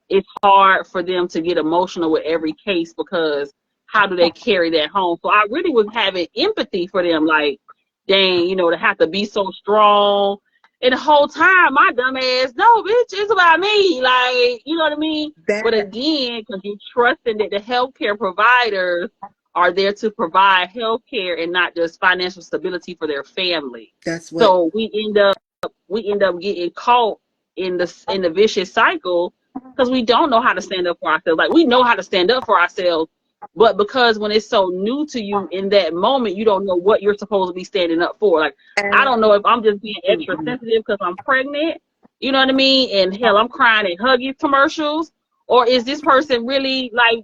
It's hard for them to get emotional with every case because how do they carry that home? So I really was having empathy for them, like, dang, to have to be so strong. And the whole time, my dumb ass, no, bitch, it's about me. Like, you know what I mean? But That again, because you trusting that the healthcare providers are there to provide healthcare and not just financial stability for their family. that's what So we end up getting caught in the vicious cycle because we don't know how to stand up for ourselves. Like we know how to stand up for ourselves, but because when it's so new to you in that moment, you don't know what you're supposed to be standing up for. Like I and don't know if I'm just being extra sensitive because I'm pregnant, you know what I mean? And hell, I'm crying in Huggies commercials, or is this person really like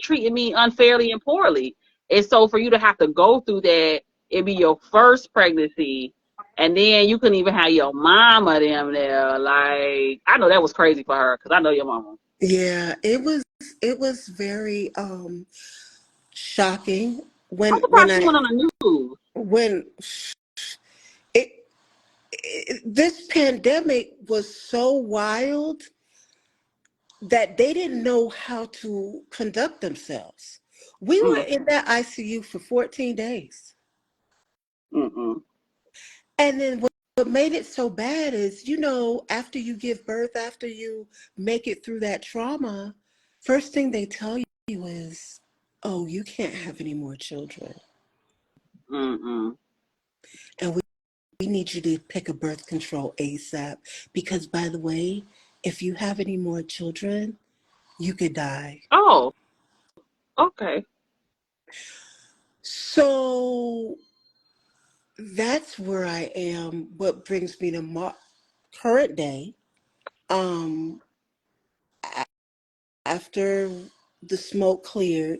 treating me unfairly and poorly? And so for you to have to go through that, it be your first pregnancy, and then you couldn't even have your mama them there. Like I know that was crazy for her because I know your mama. yeah, it was very shocking I'm when surprised she I went on the news. when it, this pandemic was so wild that they didn't know how to conduct themselves. We were Mm, in that ICU for 14 days. mm-mm. And then what made it so bad is, after you give birth, after you make it through that trauma, first thing they tell you is, oh, you can't have any more children. Mm-mm. And we need you to pick a birth control ASAP. Because, by the way, if you have any more children, you could die. Oh, okay. So that's where I am. What brings me to current day. Um, After the smoke cleared,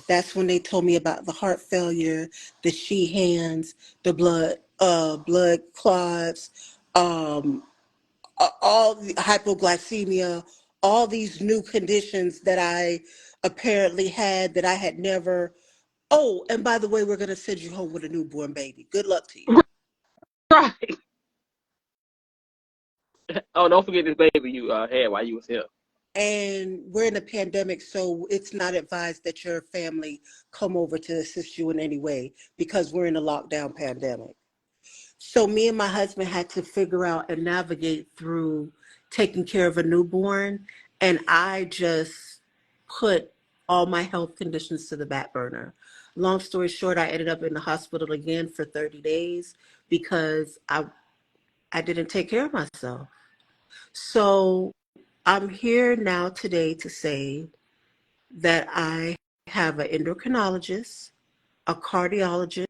that's when they told me about the heart failure, the she hands, the blood clots, all the hypoglycemia, all these new conditions that I apparently had that I had never. Oh, and by the way, we're gonna send you home with a newborn baby. Good luck to you. Right. Oh, don't forget this baby you had while you was here. And we're in a pandemic, so it's not advised that your family come over to assist you in any way because we're in a lockdown pandemic. So me and my husband had to figure out and navigate through taking care of a newborn, and I just put all my health conditions to the back burner. Long story short, I ended up in the hospital again for 30 days because I didn't take care of myself. So I'm here now today to say that I have an endocrinologist, a cardiologist,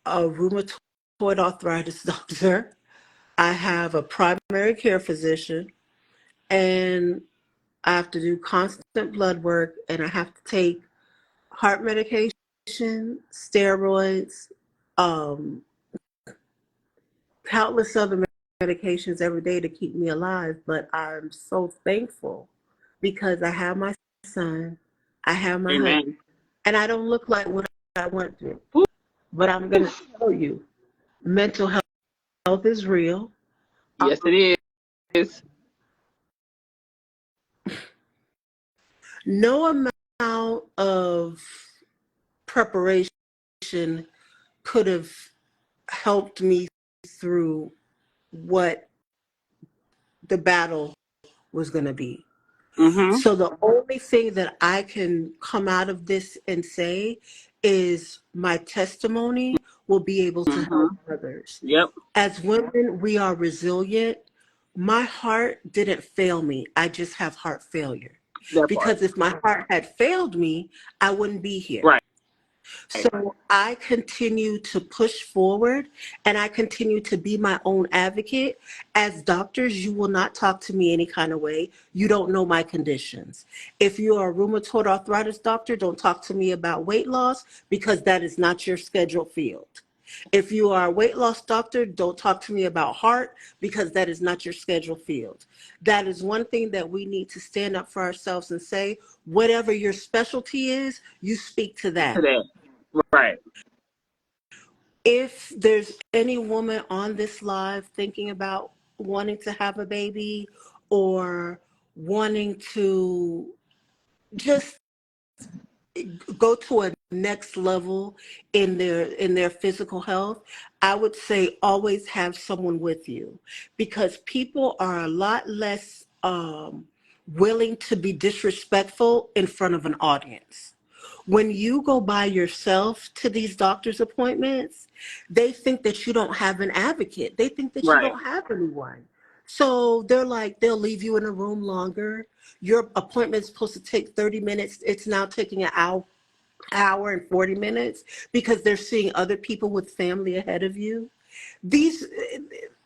a rheumatoid arthritis doctor. I have a primary care physician, and I have to do constant blood work, and I have to take heart medication, steroids, um, countless other medications every day to keep me alive. But I'm so thankful because I have my son, I have my husband, Amen. and I don't look like what I went through. Woo. But I'm going to tell you, mental health is real. Yes, it is. No amount of preparation could have helped me through what the battle was going to be. Mm-hmm. So the only thing that I can come out of this and say is my testimony will be able to Mm-hmm. help others. Yep. As women, we are resilient. My heart didn't fail me. I just have heart failure. That part. Because if my heart had failed me, I wouldn't be here. Right. So I continue to push forward and I continue to be my own advocate. As doctors, you will not talk to me any kind of way. You don't know my conditions. If you are a rheumatoid arthritis doctor, don't talk to me about weight loss because that is not your scheduled field. If you are a weight loss doctor, don't talk to me about heart because that is not your scheduled field. That is one thing that we need to stand up for ourselves and say, whatever your specialty is, you speak to To that. that. Right. If there's any woman on this live thinking about wanting to have a baby or wanting to just go to a next level in their physical health, I would say always have someone with you because people are a lot less willing to be disrespectful in front of an audience. When you go by yourself to these doctor's appointments, they think that you don't have an advocate. They think that you Right. don't have anyone. So they're like, they'll leave you in a room longer. Your appointment's supposed to take 30 minutes. It's now taking an hour and 40 minutes because they're seeing other people with family ahead of you. These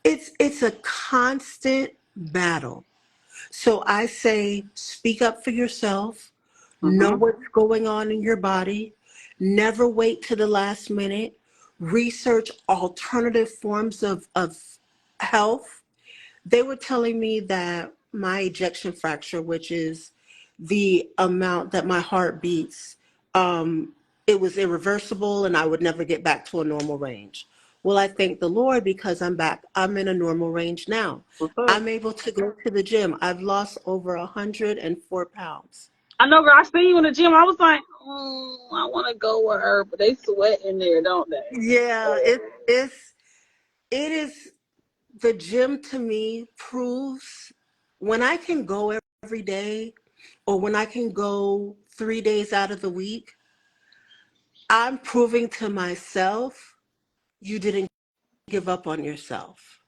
it's a constant battle. So I say speak up for yourself, know Mm-hmm. what's going on in your body, never wait to the last minute, research alternative forms of health. They were telling me that my ejection fracture, which is the amount that my heart beats, it was irreversible and I would never get back to a normal range. Well, I thank the Lord because I'm back. I'm in a normal range now. What's up? I'm able to go to the gym. I've lost over 104 pounds. I know, girl. I seen you in the gym. I was like, I want to go with her, but they sweat in there, don't they? Yeah, it is the gym to me proves when I can go every day or when I can go 3 days out of the week, I'm proving to myself you didn't give up on yourself.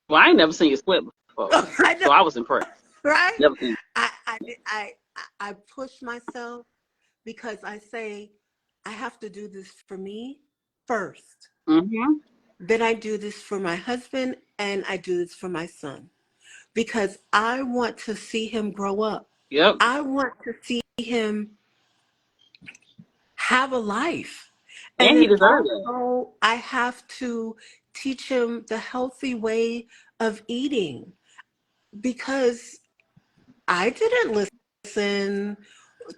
Well, I ain't never seen you sweat before, I know, so I was impressed. right? Never seen. I, I, I, I push myself because I say I have to do this for me first. Mm-hmm. Then I do this for my husband and I do this for my son because I want to see him grow up. Yep. I want to see him have a life. And And he then deserved it. also I have to teach him the healthy way of eating because I didn't listen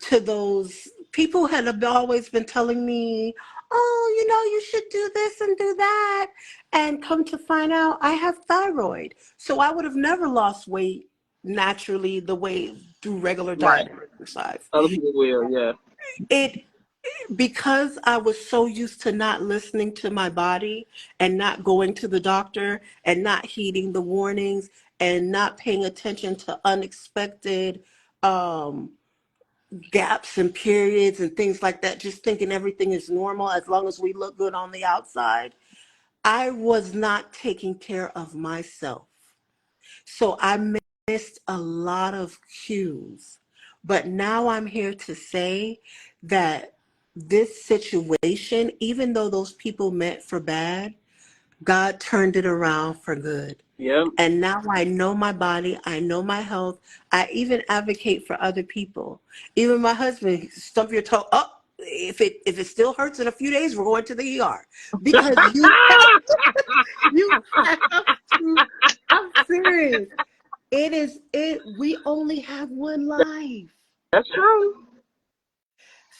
to those people had always been telling me, oh, you should do this and do that. And come to find out I have thyroid. So I would have never lost weight naturally the way through regular Right. diet and exercise. Other people will. Yeah. It because I was so used to not listening to my body and not going to the doctor and not heeding the warnings and not paying attention to unexpected um, gaps and periods and things like that, just thinking everything is normal as long as we look good on the outside. I was not taking care of myself. So I missed a lot of cues. But now I'm here to say that this situation, even though those people meant for bad, God turned it around for good. Yep. And now I know my body, I know my health. I even advocate for other people. Even my husband, stump your toe up. If it still hurts in a few days, we're going to the ER. Because you have to. I'm serious. We only have one life. That's true.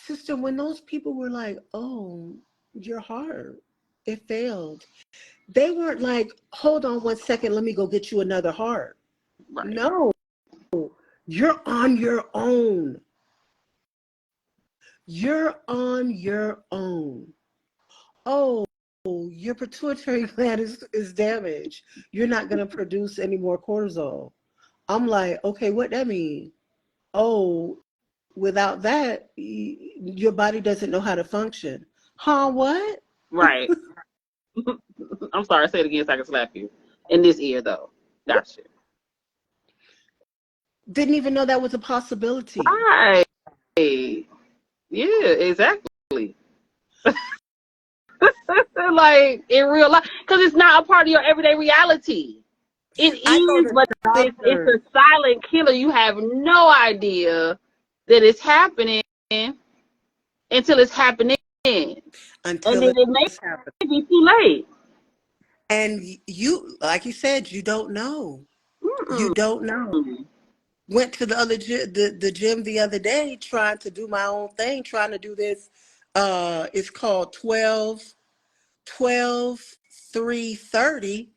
Sister, when those people were like, oh, your heart, it failed. They weren't like, hold on 1 second, let me go get you another heart. Right. No, you're on your own. You're on your own. Oh, your pituitary gland is damaged. You're not going to produce any more cortisol. I'm like, okay, what that mean? Oh, without that, your body doesn't know how to function. Huh, what? Right. I'm sorry. Say it again so I can slap you in this ear, though. Gotcha. Didn't even know that was a possibility. Right. Yeah, exactly. Like in real life, because it's not a part of your everyday reality. It I go is, to but it's doctors a silent killer. You have no idea that it's happening until it's happening, and until then it may it's happened. be too late. And you, like you said, you don't know. You Mm-mm. don't know. Went to the gym the other day trying to do my own thing, trying to do this. It's called 12, 12, 3, 30,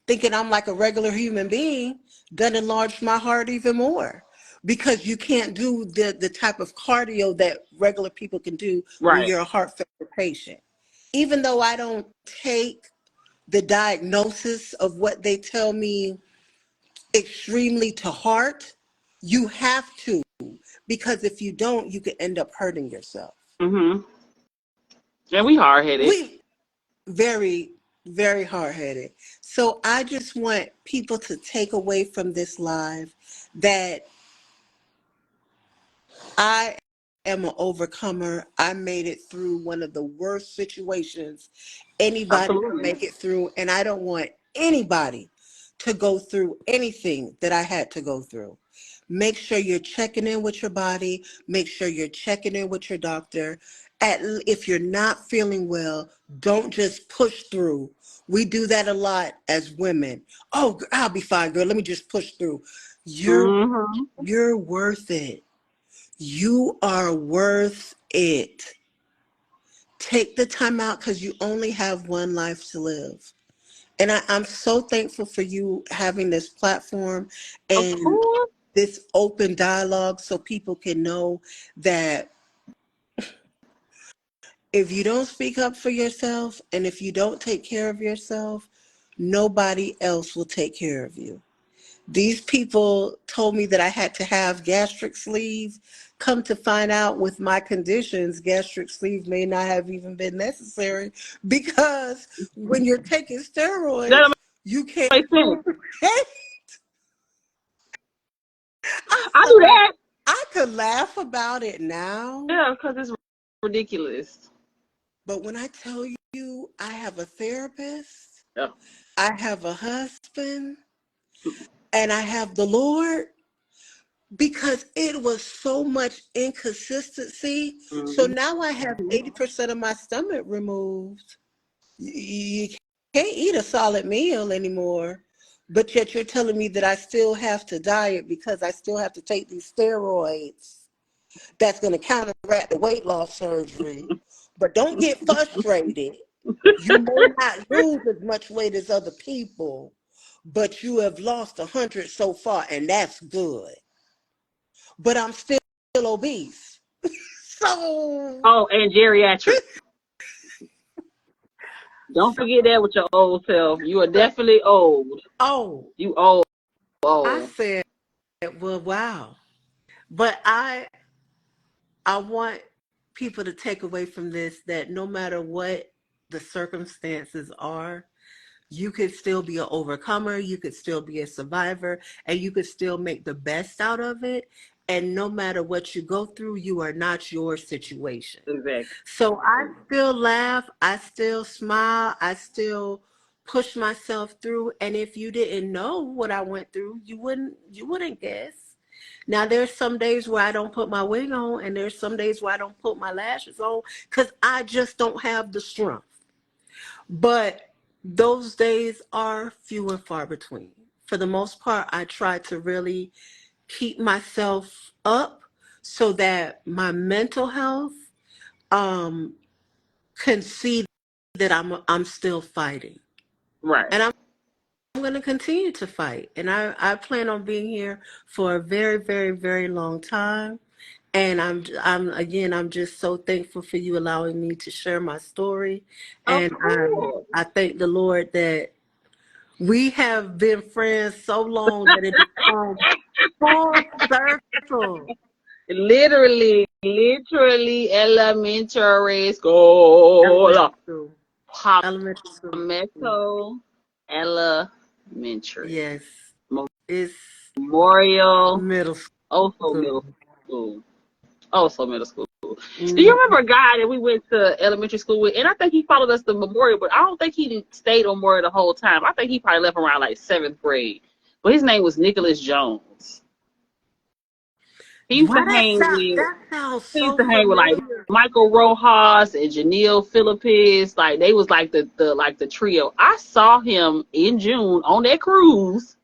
thinking I'm like a regular human being, done enlarged my heart even more. Because you can't do the type of cardio that regular people can do when Right. you're a heart failure patient. Even though I don't take the diagnosis of what they tell me extremely to heart, you have to, because if you don't, you could end up hurting yourself. Mm-hmm. And we hard headed. We very, very hard headed. So I just want people to take away from this live that I am an overcomer. I made it through one of the worst situations anybody can Absolutely. make it through. And I don't want anybody to go through anything that I had to go through. Make sure you're checking in with your body. Make sure you're checking in with your doctor. If you're not feeling well, don't just push through. We do that a lot as women. Oh, I'll be fine, girl. Let me just push through. You're Mm-hmm. you're worth it. You are worth it. Take the time out because you only have one life to live. And I'm so thankful for you having this platform Of and course. this open dialogue so people can know that if you don't speak up for yourself and if you don't take care of yourself, nobody else will take care of you. These people told me that I had to have gastric sleeve. Come to find out with my conditions, gastric sleeve may not have even been necessary because when you're taking That steroids, don't you can't. make sense. I I feel do like that. I could laugh about it now, Yeah, because it's ridiculous. but when I tell you I have a therapist, Yeah. I have a husband, and I have the Lord, because it was so much inconsistency. So Mm-hmm. now I have 80% of my stomach removed. You can't eat a solid meal anymore, but yet you're telling me that I still have to diet because I still have to take these steroids that's going to counteract the weight loss surgery. But don't get frustrated. You may not lose as much weight as other people, but you have lost 100 so far, and that's good. But I'm still obese. So, Oh, and geriatric. Don't forget that with your old self. You are definitely old. oh, You old, I old. said, well, wow. But I want people to take away from this that no matter what the circumstances are, you could still be an overcomer, you could still be a survivor, and you could still make the best out of it. And no matter what you go through, you are not your situation. Exactly. So I still laugh, I still smile, I still push myself through. And if you didn't know what I went through, you wouldn't guess. Now there's some days where I don't put my wig on, and there's some days where I don't put my lashes on because I just don't have the strength. But those days are few and far between. For the most part, I try to really keep myself up so that my mental health um, can see that I'm still fighting, Right. and I'm going to continue to fight. And I plan on being here for a very, very, very long time. And I'm just so thankful for you allowing me to share my story. Of And course. I thank the Lord that we have been friends so long that it becomes full circle. Literally elementary school. Elementary school. Elementary school. Palmetto Elementary. Yes. It's Memorial. middle Also school. middle school. Also middle school. Do you Mhm. remember a guy that we went to elementary school with? And I think he followed us to Memorial, but I don't think he stayed on Memorial the whole time. I think he probably left around like 7th grade. But his name was Nicholas Jones. He used to Why hang with that sounds he used so to hang with like familiar. Michael Rojas and Janelle Philippis. Like they was like the trio. I saw him in June on that cruise.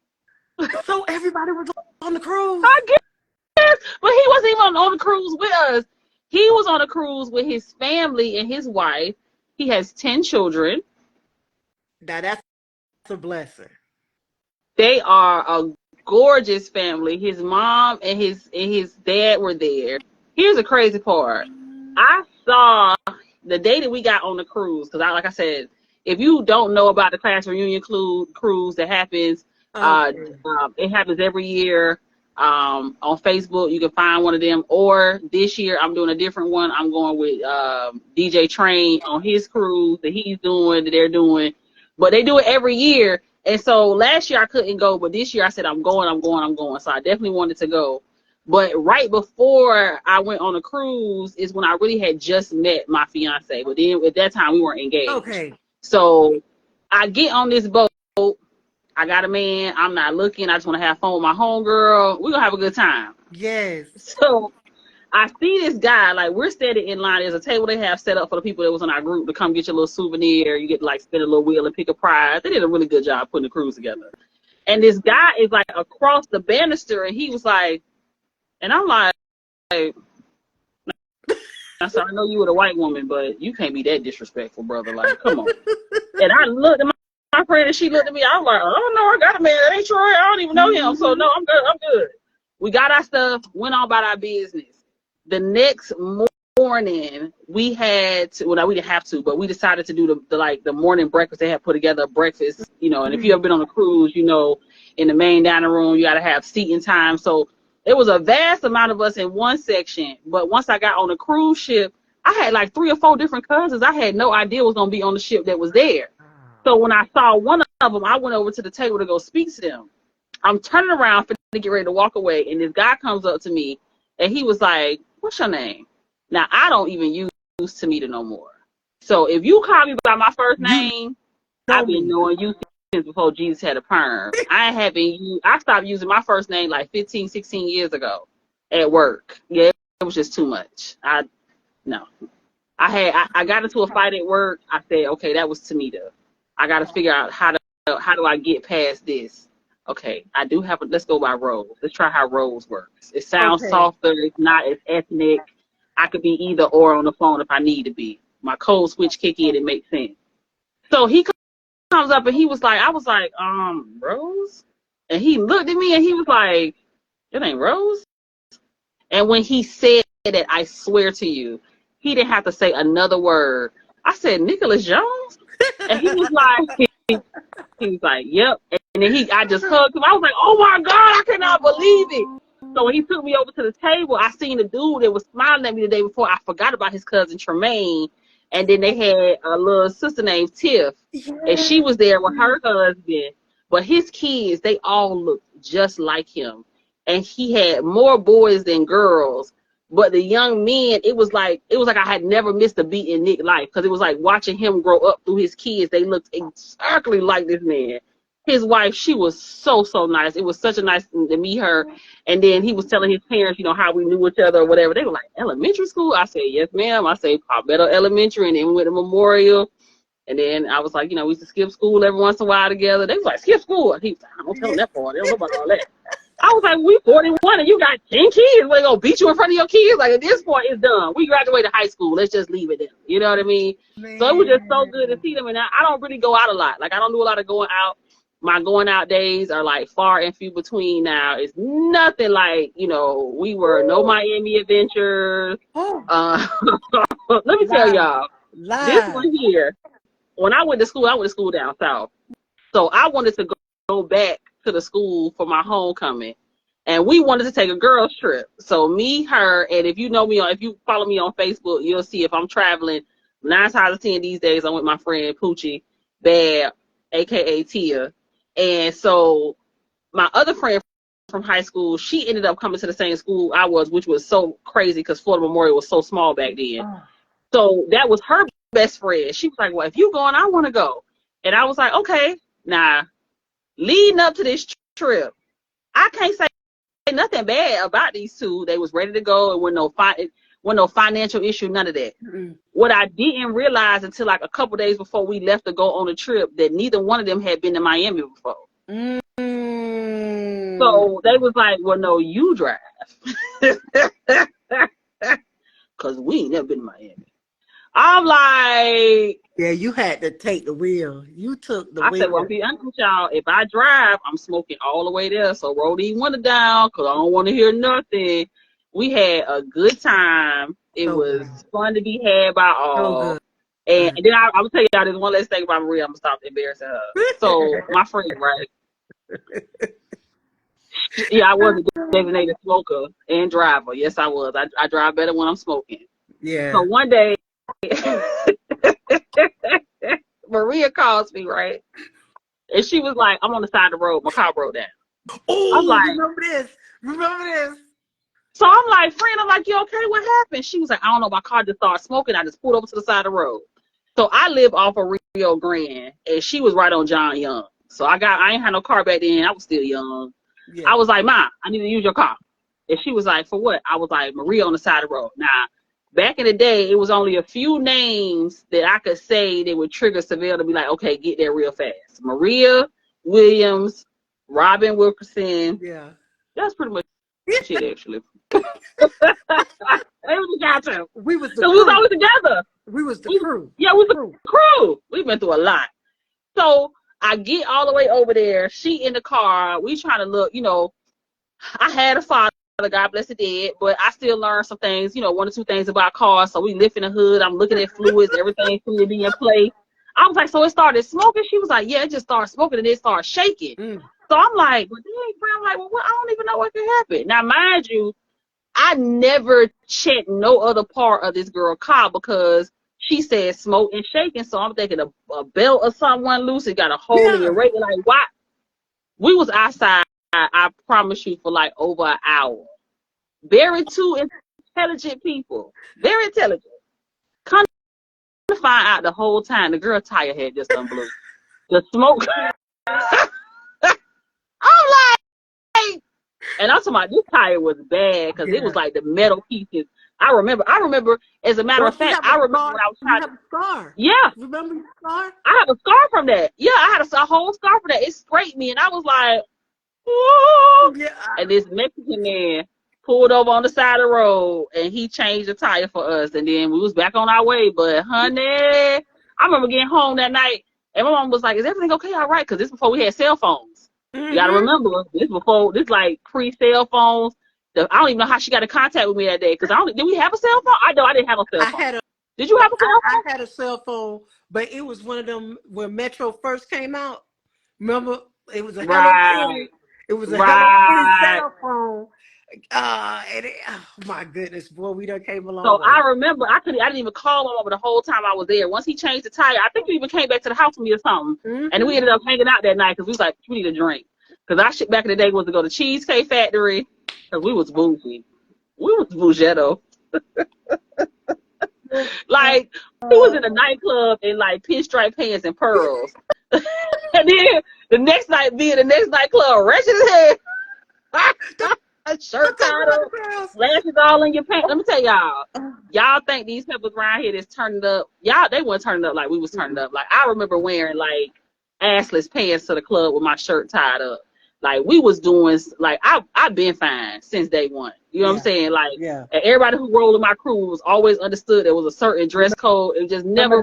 So everybody was on the cruise. I guess, but he wasn't even on the cruise with us. He was on a cruise with his family and his wife. He has 10 children. Now that's a blessing. They are a gorgeous family. His mom and his dad were there. Here's the crazy part. I saw the day that we got on the cruise, because like I said, if you don't know about the class reunion cruise that happens, Okay. it happens every year. On Facebook, you can find one of them. Or this year, I'm doing a different one. I'm going with DJ Train on his cruise that he's doing, that they're doing. But they do it every year. And so last year I couldn't go, but this year I said, I'm going. So I definitely wanted to go. But right before I went on a cruise is when I really had just met my fiance. But then at that time we weren't engaged. Okay. So I get on this boat. I got a man. I'm not looking. I just want to have fun with my homegirl. We're going to have a good time. Yes. So I see this guy, like we're standing in line. There's a table they have set up for the people that was in our group to come get your little souvenir. You get to like spin a little wheel and pick a prize. They did a really good job putting the cruise together. And this guy is like across the banister, and he was like, and I'm like, I said, I know you were a white woman, but you can't be that disrespectful, brother. Like, come on. And I looked at my friend, and she looked at me. I was like, oh no, I got a man. That ain't Troy. I don't even know him. So no, I'm good. I'm good. We got our stuff, went on about our business. The next morning, we had to, well, no, we didn't have to, but we decided to do the morning breakfast. They had put together a breakfast, and if you ever been on a cruise, in the main dining room, you got to have seating time. So it was a vast amount of us in one section. But once I got on the cruise ship, I had like 3 or 4 different cousins. I had no idea was going to be on the ship that was there. So when I saw one of them, I went over to the table to go speak to them. I'm turning around to get ready to walk away, and this guy comes up to me, and he was like, what's your name? Now, I don't even use Tamita no more. So if you call me by my first You name, know I've been me. knowing you since before Jesus had a perm. I stopped using my first name like 15, 16 years ago at work. Yeah, it was just too much. No. I got into a fight at work. I said, okay, that was Tamita. I got to figure out how do I get past this. Okay, I do have let's go by Rose. Let's try how Rose works. It sounds Okay. softer. It's not as ethnic. I could be either or on the phone if I need to be. My code switch kick in, it makes sense. So he comes up and he was like, I was like, Rose? And he looked at me and he was like, it ain't Rose? And when he said that, I swear to you, he didn't have to say another word. I said, Nicholas Jones? And he was like, yep. And then I just hugged him. I was like, oh my God, I cannot believe it. So when he took me over to the table, I seen the dude that was smiling at me the day before. I forgot about his cousin Tremaine And then they had a little sister named Tiff, and she was there with her husband. But his kids, they all looked just like him. And he had more boys than girls. But the young men, it was like I had never missed a beat in Nick's life, because it was like watching him grow up through his kids. They looked exactly like this man. His wife, she was so, so nice. It was such a nice to meet her. And then he was telling his parents, how we knew each other or whatever. They were like, elementary school? I said, yes, ma'am. I said, Palmetto Elementary, and then we went to Memorial. And then I was like, we used to skip school every once in a while together. They was like, skip school? And he was like, I don't tell them that part. They don't know about all that. I was like, we 41 and you got 10 kids. We're going to beat you in front of your kids? Like, at this point, it's done. We graduated high school. Let's just leave it there. You know what I mean? Man. So it was just so good to see them. And I don't really go out a lot. Like, I don't do a lot of going out. My going out days are like far and few between now. It's nothing like, we were no Miami adventures. Let me tell y'all, this one here, when I went to school down south. So I wanted to go back to the school for my homecoming. And we wanted to take a girls trip. So me, her, and if you follow me on Facebook, you'll see if I'm traveling 9 times out of 10 these days, I'm with my friend Poochie Bab, aka Tia. And so my other friend from high school, she ended up coming to the same school I was, which was so crazy because Florida Memorial was so small back then. So that was her best friend. She was like, well, if you going, I want to go. And I was like, okay. Now, leading up to this trip, I can't say nothing bad about these two. They was ready to go. It wasn't no financial issue, none of that. Mm-hmm. What I didn't realize until like a couple days before we left to go on the trip, that neither one of them had been to Miami before. Mm-hmm. So they was like, well, no, you drive. Because we ain't never been to Miami. I'm like, yeah, you had to take the wheel. You took the wheel. I said, well, be honest with y'all, if I drive, I'm smoking all the way there. So roll these windows down because I don't want to hear nothing. We had a good time. It was fun to be had by all. And then I'm going to tell y'all this one last thing about Maria. I'm going to stop embarrassing her. So my friend, right? Yeah, I was a designated smoker and driver. Yes, I was. I drive better when I'm smoking. Yeah. So one day, Maria calls me, right? And she was like, I'm on the side of the road. My car broke down. Oh, I'm like, remember this. So I'm like, friend, you okay? What happened? She was like, I don't know. My car just started smoking. I just pulled over to the side of the road. So I live off of Rio Grande, and she was right on John Young. So I ain't had no car back then. I was still young. Yeah. I was like, Mom, I need to use your car. And she was like, for what? I was like, Maria on the side of the road. Now, back in the day, it was only a few names that I could say that would trigger Seville to be like, okay, get there real fast. Maria Williams, Robin Wilkerson. Yeah. That's pretty much it, actually. We was always together. We was the crew. Yeah, we was the crew. We've been through a lot. So I get all the way over there. She in the car. We trying to look, I had a father, God bless the dead, but I still learned some things, 1 or 2 things about cars. So we lifting the hood. I'm looking at fluids, everything seemed to be in place. I was like, so it started smoking? She was like, yeah, it just started smoking and it started shaking. So I'm like, well, what? I don't even know what could happen. Now, mind you, I never checked no other part of this girl's car because she said smoke and shaking. So I'm thinking a belt or something went loose. It got a hole in your radiator. Like, what? We was outside, I promise you, for like over an hour. Very two intelligent people. Very intelligent. Come to find out the whole time the girl tire had just blew. The smoke. I'm like, and I'm talking about this tire was bad because it was like the metal pieces. I remember, as a matter of fact, I remember when I was trying to. Scar. Yeah. Remember your scar? I have a scar from that. Yeah, I had a whole scar from that. It sprayed me, and I was like, whoa. Yeah. And this Mexican man pulled over on the side of the road, and he changed the tire for us, and then we was back on our way. But, honey, I remember getting home that night, and my mom was like, is everything okay? All right, because this before we had cell phones. You got to remember, this like pre-cell phones. I don't even know how she got in contact with me that day, because did we have a cell phone? I know I didn't have a cell phone. Did you have a cell phone? I had a cell phone, but it was one of them when Metro first came out. Remember, it was a Hello Kitty. It was a Hello Kitty cell phone. Oh my goodness, boy, we done came a long So I way. remember I didn't even call my mama the whole time I was there. Once he changed the tire, I think he even came back to the house with me or something. And we Mm-hmm. ended up hanging out that night because we was like, we need a drink. Because our shit back in the day was to go to Cheesecake Factory because we was bougie. We was bougetto. Like, he was in a nightclub in like pinstripe pants and pearls. And then the next nightclub, wretched as hell. Don't Shirt take me tied about up, the girls. lashes all in your pants. Let me tell y'all, y'all think these peppers around here is turning up? Y'all, they weren't turning up like we was turning up. Like I remember wearing like assless pants to the club with my shirt tied up. Like we was doing like I've been fine since day one. You know what I'm Yeah, saying? Like yeah. and everybody who rolled in my crew was always understood there was a certain dress code. It was just never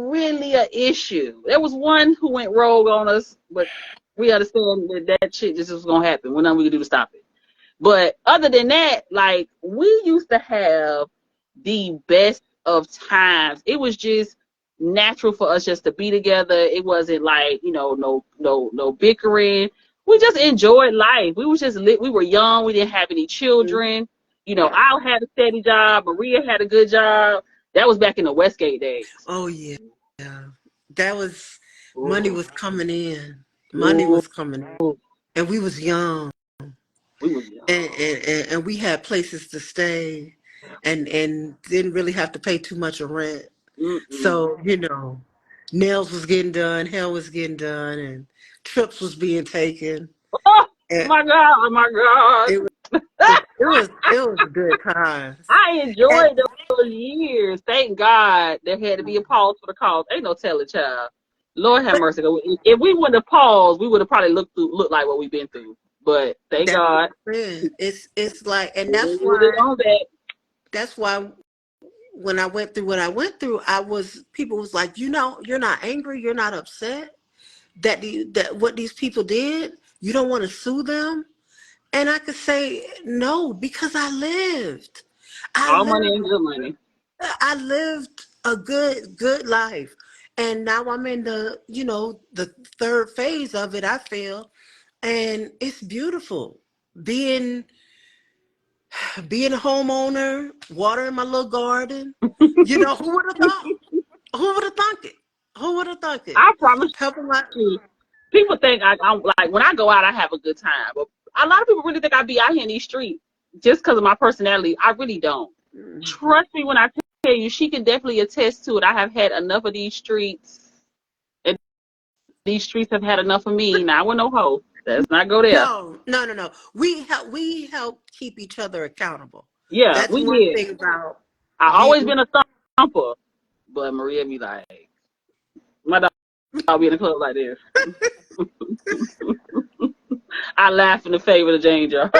really an issue. There was one who went rogue on us, but we understand that shit just was gonna happen. We're nothing we could do to stop it. But other than that, like we used to have the best of times. It was just natural for us just to be together. It wasn't like, no bickering. We just enjoyed life. We was just lit. We were young. We didn't have any children. I had a steady job. Maria had a good job. That was back in the Westgate days. Oh yeah, yeah. That was money Ooh, was coming in. Money ooh, was coming in, and we was young, we was and we had places to stay, and didn't really have to pay too much of rent. young. So nails was getting done, hair was getting done, and trips was being taken. Oh And my God! Oh my God! it it was good times. I And enjoyed those years. Thank God there had to be a pause for the cause. Ain't no telling, child. Lord have mercy. If we wouldn't have paused, we would have probably looked like what we've been through. But thank that's what God. I'm saying. It's like, and We did on that. that's why when I went through what I went through, people was like, you're not angry, you're not upset that what these people did, you don't want to sue them. And I could say no, because I lived. I All money lived ain't good money. I lived a good life. And now I'm in the third phase of it, I feel. And it's beautiful. Being being a homeowner, watering my little garden. Who would have thought? Who would have thunk it? Who would have thunk it? I promise Helping my you. People think I'm like when I go out, I have a good time. But a lot of people really think I be out here in these streets just because of my personality. I really don't. Trust me when I tell you, she can definitely attest to it. I have had enough of these streets, and these streets have had enough of me. Now, I want no hoe. Let's not go there. no. We help keep each other accountable. Yeah, That's we one did. thing about I always being been a thumper, but Maria be like, my dog be in the club like this. I laugh in the favor of danger.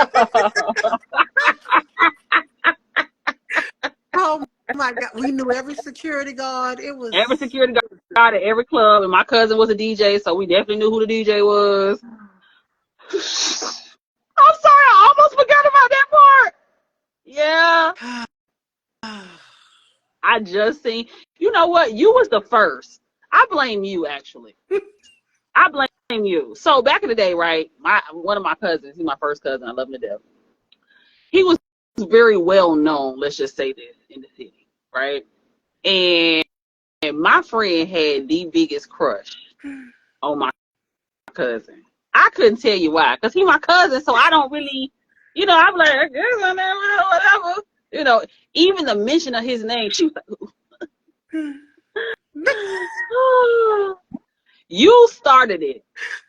oh my God, we knew every security guard. It Every was security guard at every club, and my cousin was a DJ, so we definitely knew who the DJ was. I'm sorry, I almost forgot about that part. Yeah, I just seen. You know what? You was the first. I blame you, actually. I blame you. So back in the day, right? One of my cousins, he's my first cousin. I love him to death. He was very well known. Let's just say this in the city, right? And my friend had the biggest crush on my cousin. I couldn't tell you why, because he my cousin, so I don't really, I'm like, I guess whatever. You know, even the mention of his name, she was like, you started it.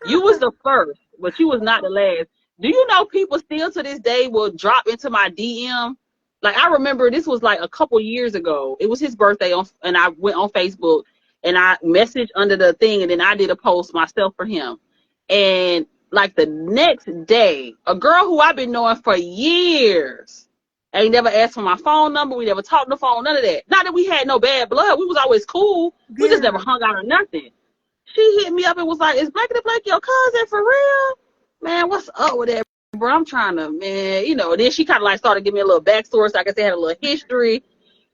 You was the first, but you was not the last. Do you know people still to this day will drop into my DM? Like I remember this was like a couple years ago. It was his birthday and I went on Facebook and I messaged under the thing and then I did a post myself for him. And like the next day, a girl who I've been knowing for years ain't never asked for my phone number. We never talked on the phone, none of that. Not that we had no bad blood. We was always cool. We just never yeah. hung out or nothing. She hit me up and was like, "Is Black Blake your cousin for real? Man, what's up with that, bro? I'm trying to, man, Then she kind of like started giving me a little backstory, so I guess they had a little history.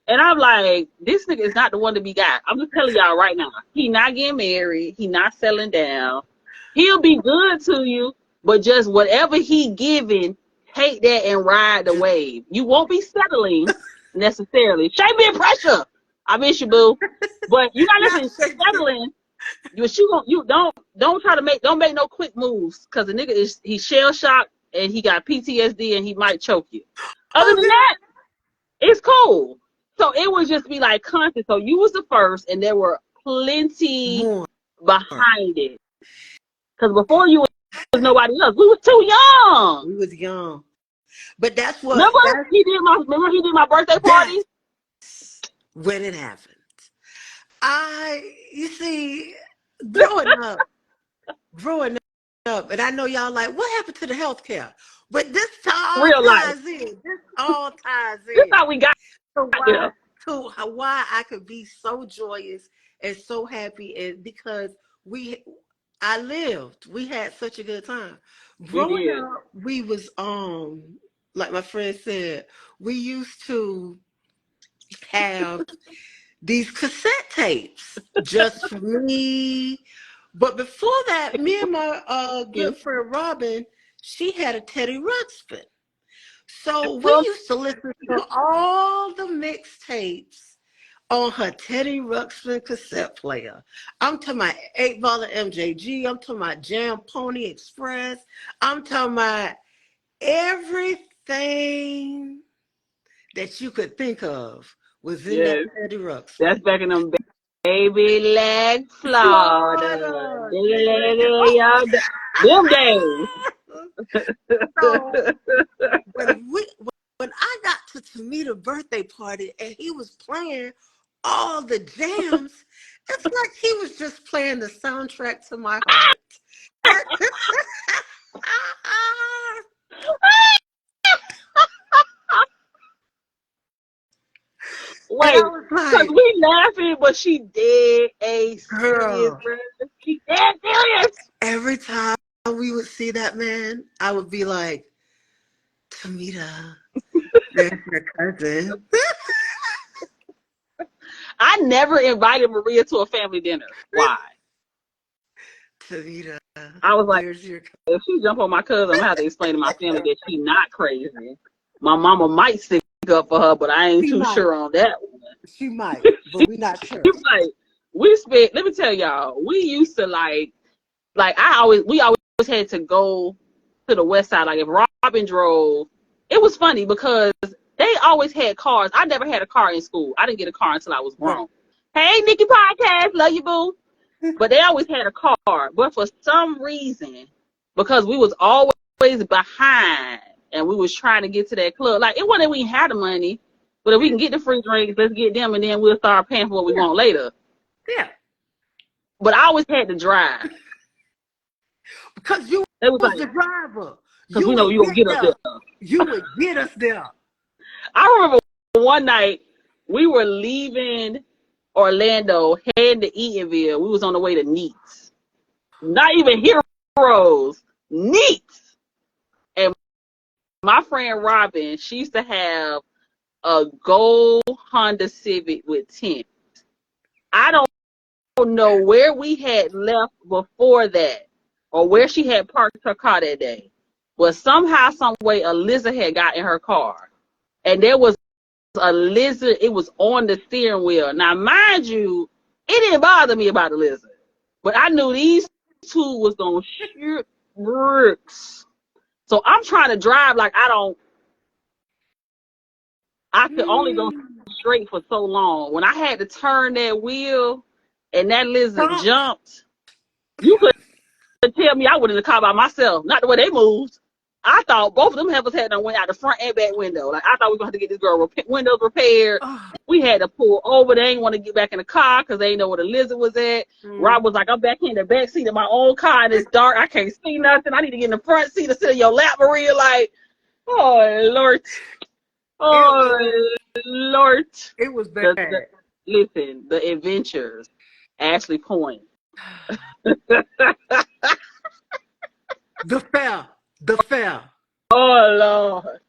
And I'm like, this nigga is not the one to be got. I'm just telling y'all right now, he not getting married. He not settling down. He'll be good to you, But just whatever he giving, take that and ride the wave. You won't be settling necessarily. Shakespeare pressure. I miss you, boo. But you gotta Not listen, Shakespeare. settling. You don't try to don't make no quick moves because the nigga he's shell shocked and he got PTSD and he might choke you. Other than Okay. that, it's cool. So it would just be like constant. So you was the first, and there were plenty More. behind it. Because before you was nobody else. We was too young. We was young. But that's Remember he did my birthday party? that's when it happened. You see, growing up, and I know y'all like, what happened to the healthcare? But this all Real life. ties in. This all ties This in. how we got So there. why I could be so joyous and so happy, and because I lived. We had such a good time. We Growing did. up, we was like my friend said, we used to have these cassette tapes just for me. But before that, me and my good friend Robin, she had a Teddy Ruxpin. So we used to listen to all the mixtapes on her Teddy Ruxpin cassette player. I'm talking about 8 Ball of MJG. I'm talking about Jam Pony Express. I'm talking about everything that you could think of was in that Yes. Teddy Ruxpin. That's back in them baby leg Florida. Florida. Them days. So when I got to Tamita's birthday party and he was playing all the jams, it's like he was just playing the soundtrack to my heart. Wait, And I was because like, we laughing, but she dead serious, girl, bro. She dead serious. every time we would see that man, I would be like, Tamita, there's your cousin. I never invited Maria to a family dinner. Why? Tamita, I was like, there's your cousin. if she jump on my cousin, I'm gonna have to explain to my family that she not crazy. My mama might stick up for her, but I ain't too sure on that one. She might, but we're not sure. Like, let me tell y'all, we used to we always had to go to the west side. Like if Robin drove, it was funny because they always had cars. I never had a car in school. I didn't get a car until I was grown. Hey, Nikki Podcast, love you, boo. But they always had a car. But for some reason, because we was always behind and we was trying to get to that club, like it wasn't that we had the money, but if we can get the free drinks, let's get them and then we'll start paying for what we want later. Yeah. But I always had to drive. Because you was the driver. Because we know you gonna get us there. You would get us there. I remember one night we were leaving Orlando, heading to Eatonville. We was on the way to Neats. Not even Heroes, Neats. And my friend Robin, she used to have a gold Honda Civic with tint. I don't know where we had left before that or where she had parked her car that day. But somehow, some way, a lizard had got in her car. And there was a lizard. It was on the steering wheel. Now, mind you, it didn't bother me about the lizard. But I knew these two was going to shoot bricks. So I'm trying to drive like I could only go straight for so long. When I had to turn that wheel and that lizard jumped, you could tell me I went in the car by myself. Not the way they moved. I thought both of them heifers had done went out the front and back window. Like I thought we were going to have to get this girl windows repaired. We had to pull over. They didn't want to get back in the car because they didn't know where the lizard was at. Rob was like, I'm back in the back seat of my own car and it's dark. I can't see nothing. I need to get in the front seat to sit in your lap, Maria. Like, oh Lord. Oh Lord. It was bad. Listen, the adventures. Ashley Point. The fair. Oh Lord.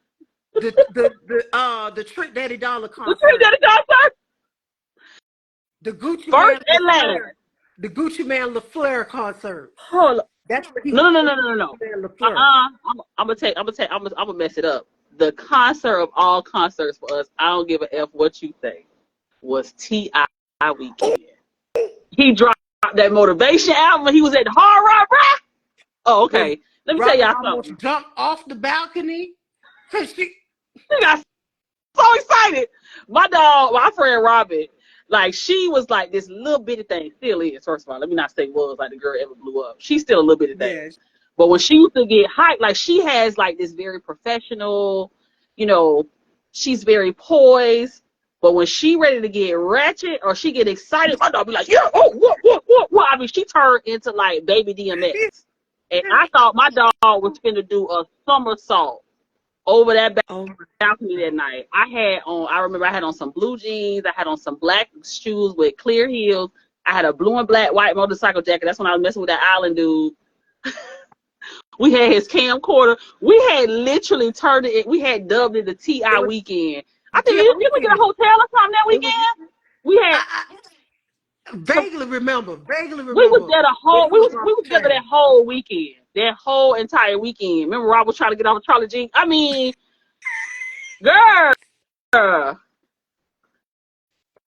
The Trick Daddy Dollar concert. The Trick Daddy Dollar. The Gucci First Man and last. The Gucci Man LaFleur concert. Oh, That's what he No, was no, no, no, no, no, no. in LaFleur. I'm gonna mess it up. The concert of all concerts for us, I don't give a F what you say, was T.I. weekend. He dropped that motivation album. He was at the Hard Rock, bruh. Oh, When okay. Let me tell Robin y'all almost something. jumped off the balcony. She got so excited. My friend Robin, like she was like this little bitty thing. Still is, first of all. Let me not say was like the girl ever blew up. She's still a little bitty thing. Yes. But when she used to get hyped, like she has like this very professional, you know, she's very poised. But when she ready to get ratchet or she get excited, my dog be like, yeah, oh, what? I mean, she turned into like baby DMX. And I thought my dog was finna do a somersault over that Oh, balcony that night. I remember I had on some blue jeans. I had on some black shoes with clear heels. I had a blue and black white motorcycle jacket. That's when I was messing with that island dude. We had his camcorder. We had literally turned it. We had dubbed it the it T.I. was weekend. the I think TR did we get a weekend. hotel or something that It was. weekend? We had I vaguely remember. Vaguely we was remember there the when whole it was we on was together that sale. whole weekend. That whole entire weekend. Remember Rob was trying to get off of Charlie Jean? I mean, girl.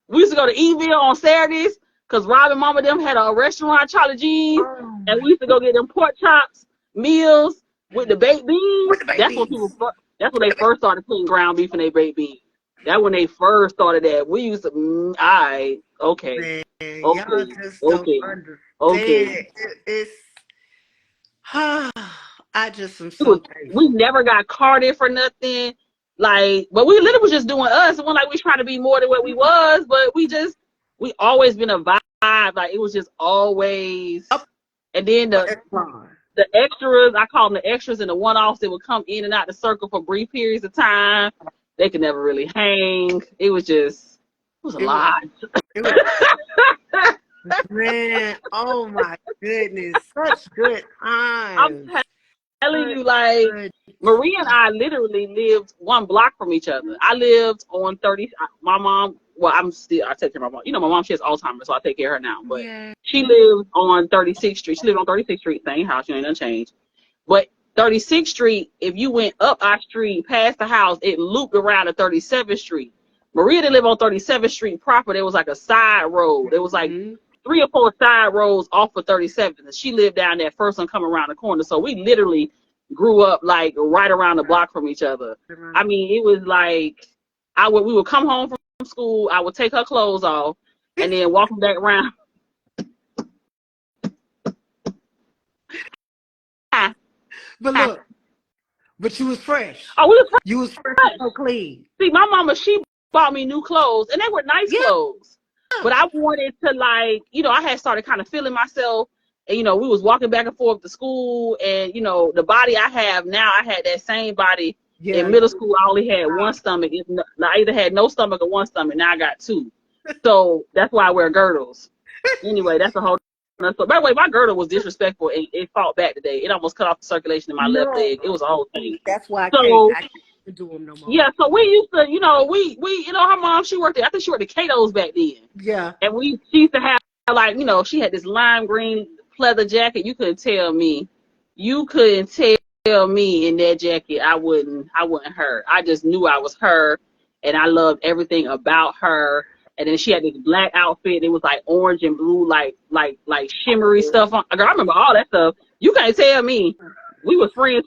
We used to go to Eville on Saturdays because Rob and Mama them had a restaurant, Charlie G's, Oh and my! we used to go get them pork chops, meals with the baked beans. With the babies. That's when they first started putting ground beef in their baked beans. That when they first started that. We used to, all right, okay, Man, y'all okay, just don't okay, understand. okay. It's. I just am It so was, we thankful. never got carded for nothing. Like, but we literally was just doing us. It wasn't like we trying to be more than what we was, but we always been a vibe. Like it was just always. Up And then for Exxon. the extras, I call them the extras and the one offs that would come in and out the circle for brief periods of time. They could never really hang. It was a It was. lot. It was. Man, oh my goodness, such good I'm times. telling Such you, like good Maria and times. I literally lived one block from each other. I lived on 30. My mom, well, I take care of my mom. You know, my mom, she has Alzheimer's, so I take care of her now. But Yeah. she lived on 36th Street. She lived on 36th Street, same house. You ain't nothing changed. But 36th Street, if you went up our street past the house, it looped around to 37th Street. Maria didn't live on 37th Street proper. There was like a side road. There was like Mm-hmm. 3 or 4 side roads off of 37th. And she lived down that first one coming around the corner. So we literally grew up like right around the block from each other. I mean, it was like we would come home from school. I would take her clothes off and then walking back around. But look, but you was fresh. Oh, we was You was fresh and fresh. so clean. See, my mama, she bought me new clothes, and they were nice Yeah. clothes. But I wanted to, like, I had started kind of feeling myself, and we was walking back and forth to school, and the body I have now, I had that same body in Yeah. middle school. I only had one stomach. I either had no stomach or one stomach. Now I got two, so that's why I wear girdles. Anyway, that's a whole. So, by the way, my girdle was disrespectful, and it fought back today. It almost cut off the circulation in my left No. leg. It was a whole thing. That's why So I can't do them no more. yeah, so we used to, her mom, she worked I think she worked at Cato's back then. Yeah. And she used to have, like, she had this lime green pleather jacket. You couldn't tell me in that jacket I wouldn't hurt. I just knew I was her, and I loved everything about her. And then she had this black outfit. It was like orange and blue, like shimmery stuff on. Girl, I remember all that stuff. You can't tell me. We was friends,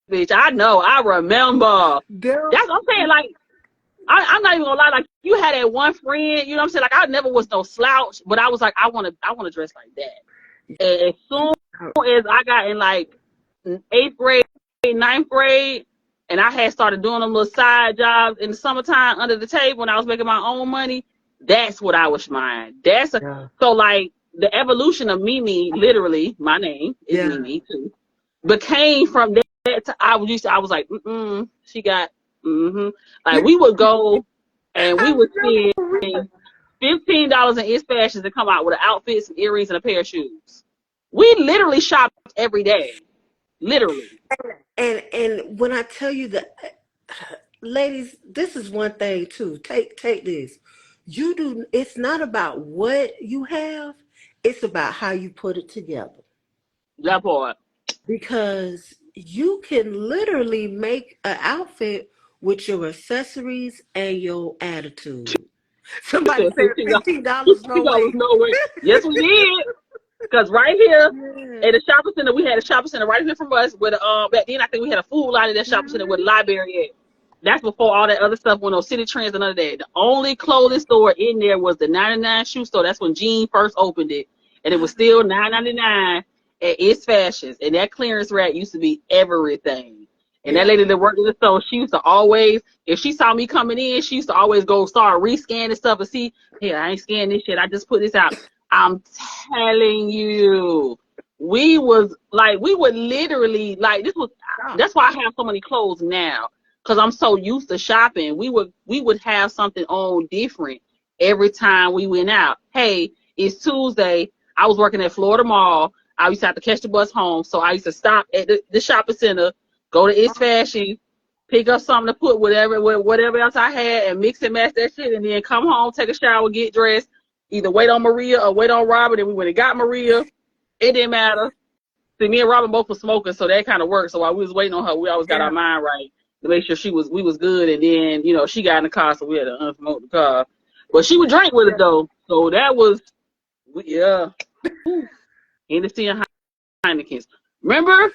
bitch. I know. I remember. That's what I'm saying. Like, I'm not even gonna lie. Like, you had that one friend. You know what I'm saying? Like, I never was no slouch, but I was like, I want to dress like that. And as soon as I got in like 8th grade, 9th grade, and I had started doing them little side jobs in the summertime under the table when I was making my own money, that's what I was mine. So like the evolution of Mimi, literally, my name is Mimi too, became from that to I was like, she got like we would go and we I would remember. spend $15 in It's Fashions to come out with an outfit, some earrings, and a pair of shoes. We literally shopped every day. Literally. And when I tell you that, ladies, this is one thing too. Take this. It's not about what you have, it's about how you put it together. That part. because you can literally make an outfit with your accessories and your attitude. We Somebody said said $15. $15, no $15 way. no way. Yes, we did. Because right here Yeah. at the shopping center, we had a shopping center right here from us. With back then, I think we had a food line at that shopping center where the library at. That's before all that other stuff went on City Trends and none of that. The only clothing store in there was the 99 shoe store. That's when Jean first opened it, and it was still $9.99 at It's Fashions. And that clearance rack used to be everything. And that Yeah. lady that worked in the store, she used to always, if she saw me coming in, she used to always go start rescanning stuff and see, hey, I ain't scanning this shit. I just put this out. I'm telling you, we would literally like this was that's why I have so many clothes now because I'm so used to shopping. We would have something on different every time we went out. Hey, it's Tuesday. I was working at Florida Mall. I used to have to catch the bus home, so I used to stop at the shopping center, go to It's Fashion, pick up something to put whatever else I had, and mix and match that shit, and then come home, take a shower, get dressed, either wait on Maria or wait on Robert. And we went and got Maria. It didn't matter. See, me and Robin both were smoking, so that kind of worked. So while we was waiting on her, we always got our Yeah. mind right to make sure we was good. And then, she got in the car, so we had to unsmoke the car. But she would drink with us though, so that was, yeah. Hennessy and Heineken's. Remember?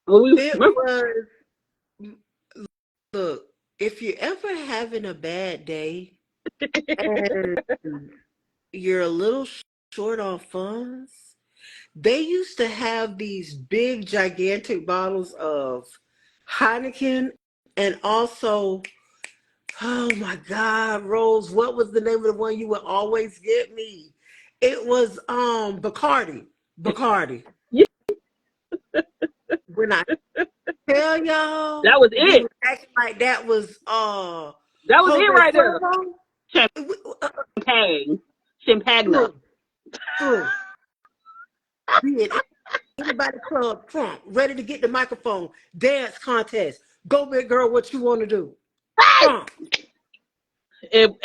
It Remember? was, look, if you're ever having a bad day and you're a little short on funds, they used to have these big, gigantic bottles of Heineken and also, oh my God, Rose, what was the name of the one you would always get me? It was Bacardi. Bacardi. Yeah, When I tell y'all, that was we it. were acting like that was That was Jose it right there. Cuervo. Champagne. Champagne. Through, through, be it anybody club, Trump, ready to get the microphone, dance contest. Go big girl, what you want to do? Trump. And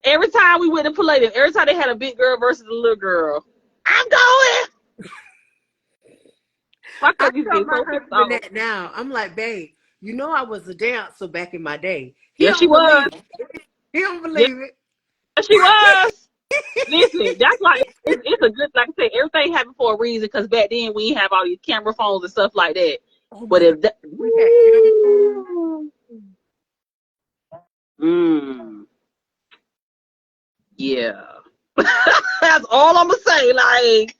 every time we went to Palladium, every time they had a big girl versus a little girl, I'm going. My I cousin used to tell get my so pissed husband off. that now. I'm like, babe, you know I was a dancer back in my day. He Yes, she don't was. believe it. He don't Yes, believe it. she was. Listen, that's why it's a good, like I said, everything happened for a reason because back then we didn't have all these camera phones and stuff like that. Oh But my God. if that, We had camera phones. mm, yeah. That's all I'm gonna say. Like,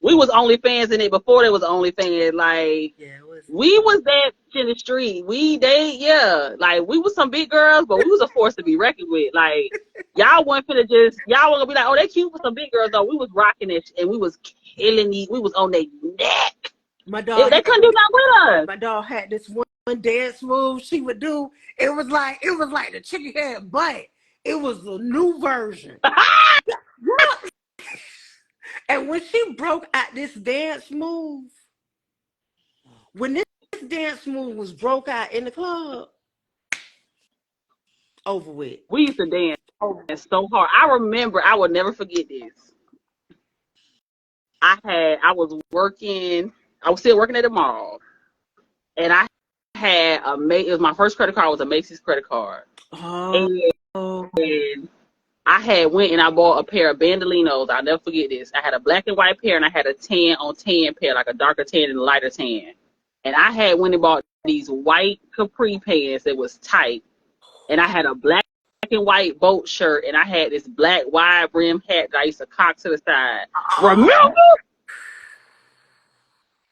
we was OnlyFans in it before there was OnlyFans. Like, Yeah, it was. we was that in the street. Like we was some big girls, but we was a force to be reckoned with. Like, y'all wasn't finna y'all wasn't gonna be like, oh, they cute for some big girls though. We was rocking it and we was killing these. We was on their neck. My dog They had couldn't do nothing with us. my dog had this one dance move she would do. It was like the chicken head butt. It was a new version. And when she broke out this dance move, when this dance move was broke out in the club, over with. We used to dance Over. so hard. I remember. I will never forget this. I was working. I was still working at the mall, and I had it was my first credit card was a Macy's credit card, Oh, and I had went and I bought a pair of Bandolinos. I'll never forget this. I had a black and white pair and I had a tan on tan pair, like a darker tan and a lighter tan. And I had went and bought these white capri pants that was tight. And I had a black and white boat shirt and I had this black wide brim hat that I used to cock to the side. Remember?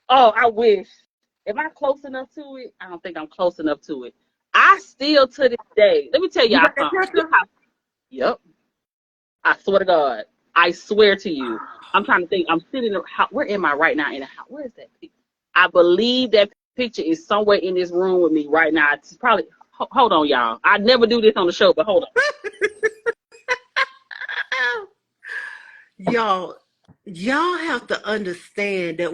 Oh, I wish. Am I close enough to it? I don't think I'm close enough to it. I still to this day. Let me tell you y'all got that something. picture? Yep. I swear to God. I swear to you. I'm trying to think. I'm sitting in the house. Where am I right now in the house? Where is that picture? I believe that picture is somewhere in this room with me right now. It's probably, hold on, y'all. I never do this on the show, but hold on. Y'all have to understand that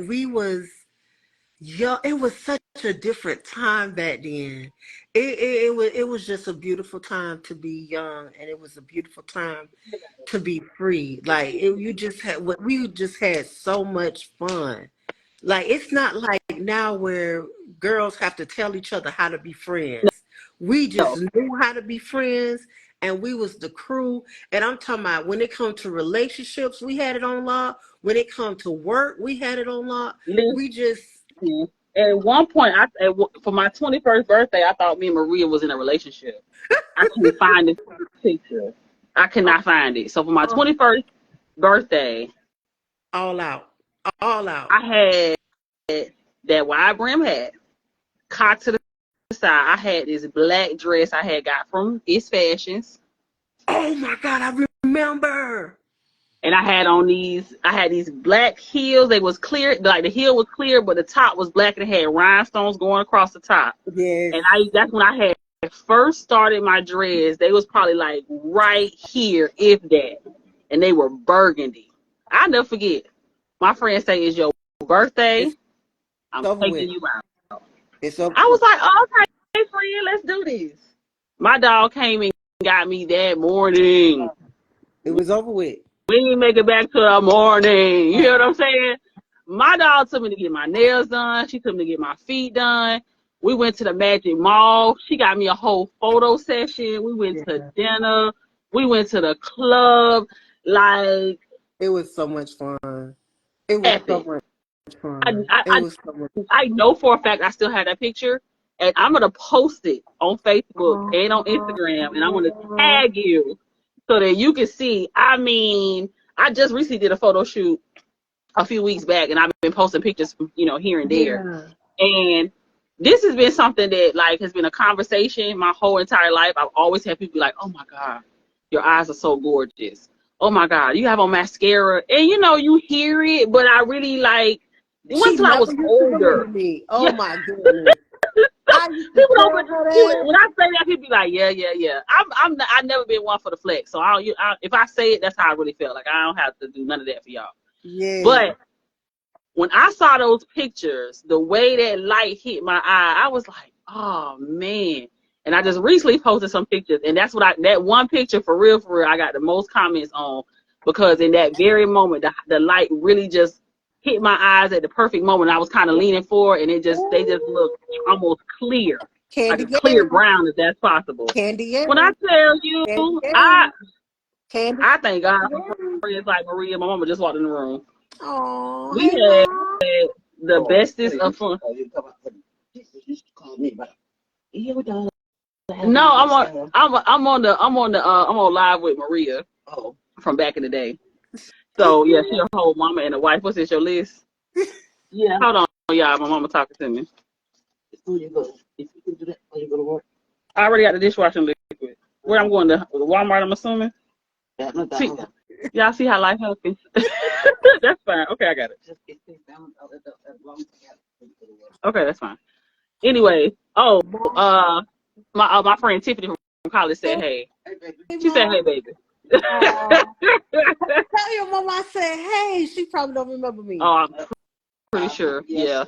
it was such a different time back then. It was just a beautiful time to be young, and it was a beautiful time to be free. Like we just had so much fun. Like, it's not like now where girls have to tell each other how to be friends. We just No, knew how to be friends, and we was the crew. And I'm talking about when it comes to relationships, we had it on lock. When it comes to work, we had it on lock. listen. We just, At one point, for my 21st birthday, I thought me and Maria was in a relationship. I couldn't find this picture. I could not find it. So for my uh, 21st birthday, all out, all out. I had that wide brim hat, cocked to the side. I had this black dress I had got from It's Fashions. Oh my God, I remember. And I had these black heels. They was clear, like the heel was clear, but the top was black and it had rhinestones going across the top. Yes. And that's when I had first started my dreads. They was probably like right here, if that. And they were burgundy. I'll never forget. My friend say, "It's your birthday. It's I'm over taking with. you out." It's over I was with. like, oh, "Okay, friend, let's do this." My dog came and got me that morning. It was over with. We didn't make it back to the morning. You hear what I'm saying? My dog took me to get my nails done. She took me to get my feet done. We went to the Magic Mall. She got me a whole photo session. We went to Yeah. dinner. We went to the club. Like, It was so much fun. It was so epic. much I, fun. I, It I, was so much. I know for a fact I still have that picture. And I'm going to post it on Facebook and on Instagram. And I'm going to tag you so that you can see. I mean, I just recently did a photo shoot a few weeks back, and I've been posting pictures from, here and there. Yeah. And this has been something that like has been a conversation my whole entire life. I've always had people be like, "Oh my God, your eyes are so gorgeous. Oh my God, you have on mascara." And you hear it, but I really like it She wasn't until I never was used to remember older. me. Oh Yeah. my goodness. I used to People don't. tell her that. When I say that, people be like, "Yeah, yeah, yeah." I've never been one for the flex, so if I say it, that's how I really feel. Like I don't have to do none of that for y'all. Yes. But when I saw those pictures, the way that light hit my eye, I was like, "Oh man!" And I just recently posted some pictures, and that one picture for real, I got the most comments on because in that very moment, the light really just hit my eyes at the perfect moment. I was kind of leaning forward, and they just looked almost clear, like Candy a clear Yane. brown, if that's possible. Candy When I Yane. tell you, Candy I Yane. Candy I thank God for Yane. friends like Maria. My mama just walked in the room. Oh, We hey had mom. the bestest of fun. No, I'm on live with Maria from back in the day. So yeah, she a whole mama and a wife. What's this, your list? Yeah. Hold on, y'all. My mama talking to me. I already got the dishwashing liquid. Where I'm going to Walmart, I'm assuming. See, y'all see how life happens. That's fine. Okay, I got it. Okay, that's fine. Anyway, my friend Tiffany from college said, "Hey." Hey She said, "Hey, mom. baby." Oh. Tell your mom I said, hey, she probably don't remember me. Oh, I'm pretty sure. Yeah.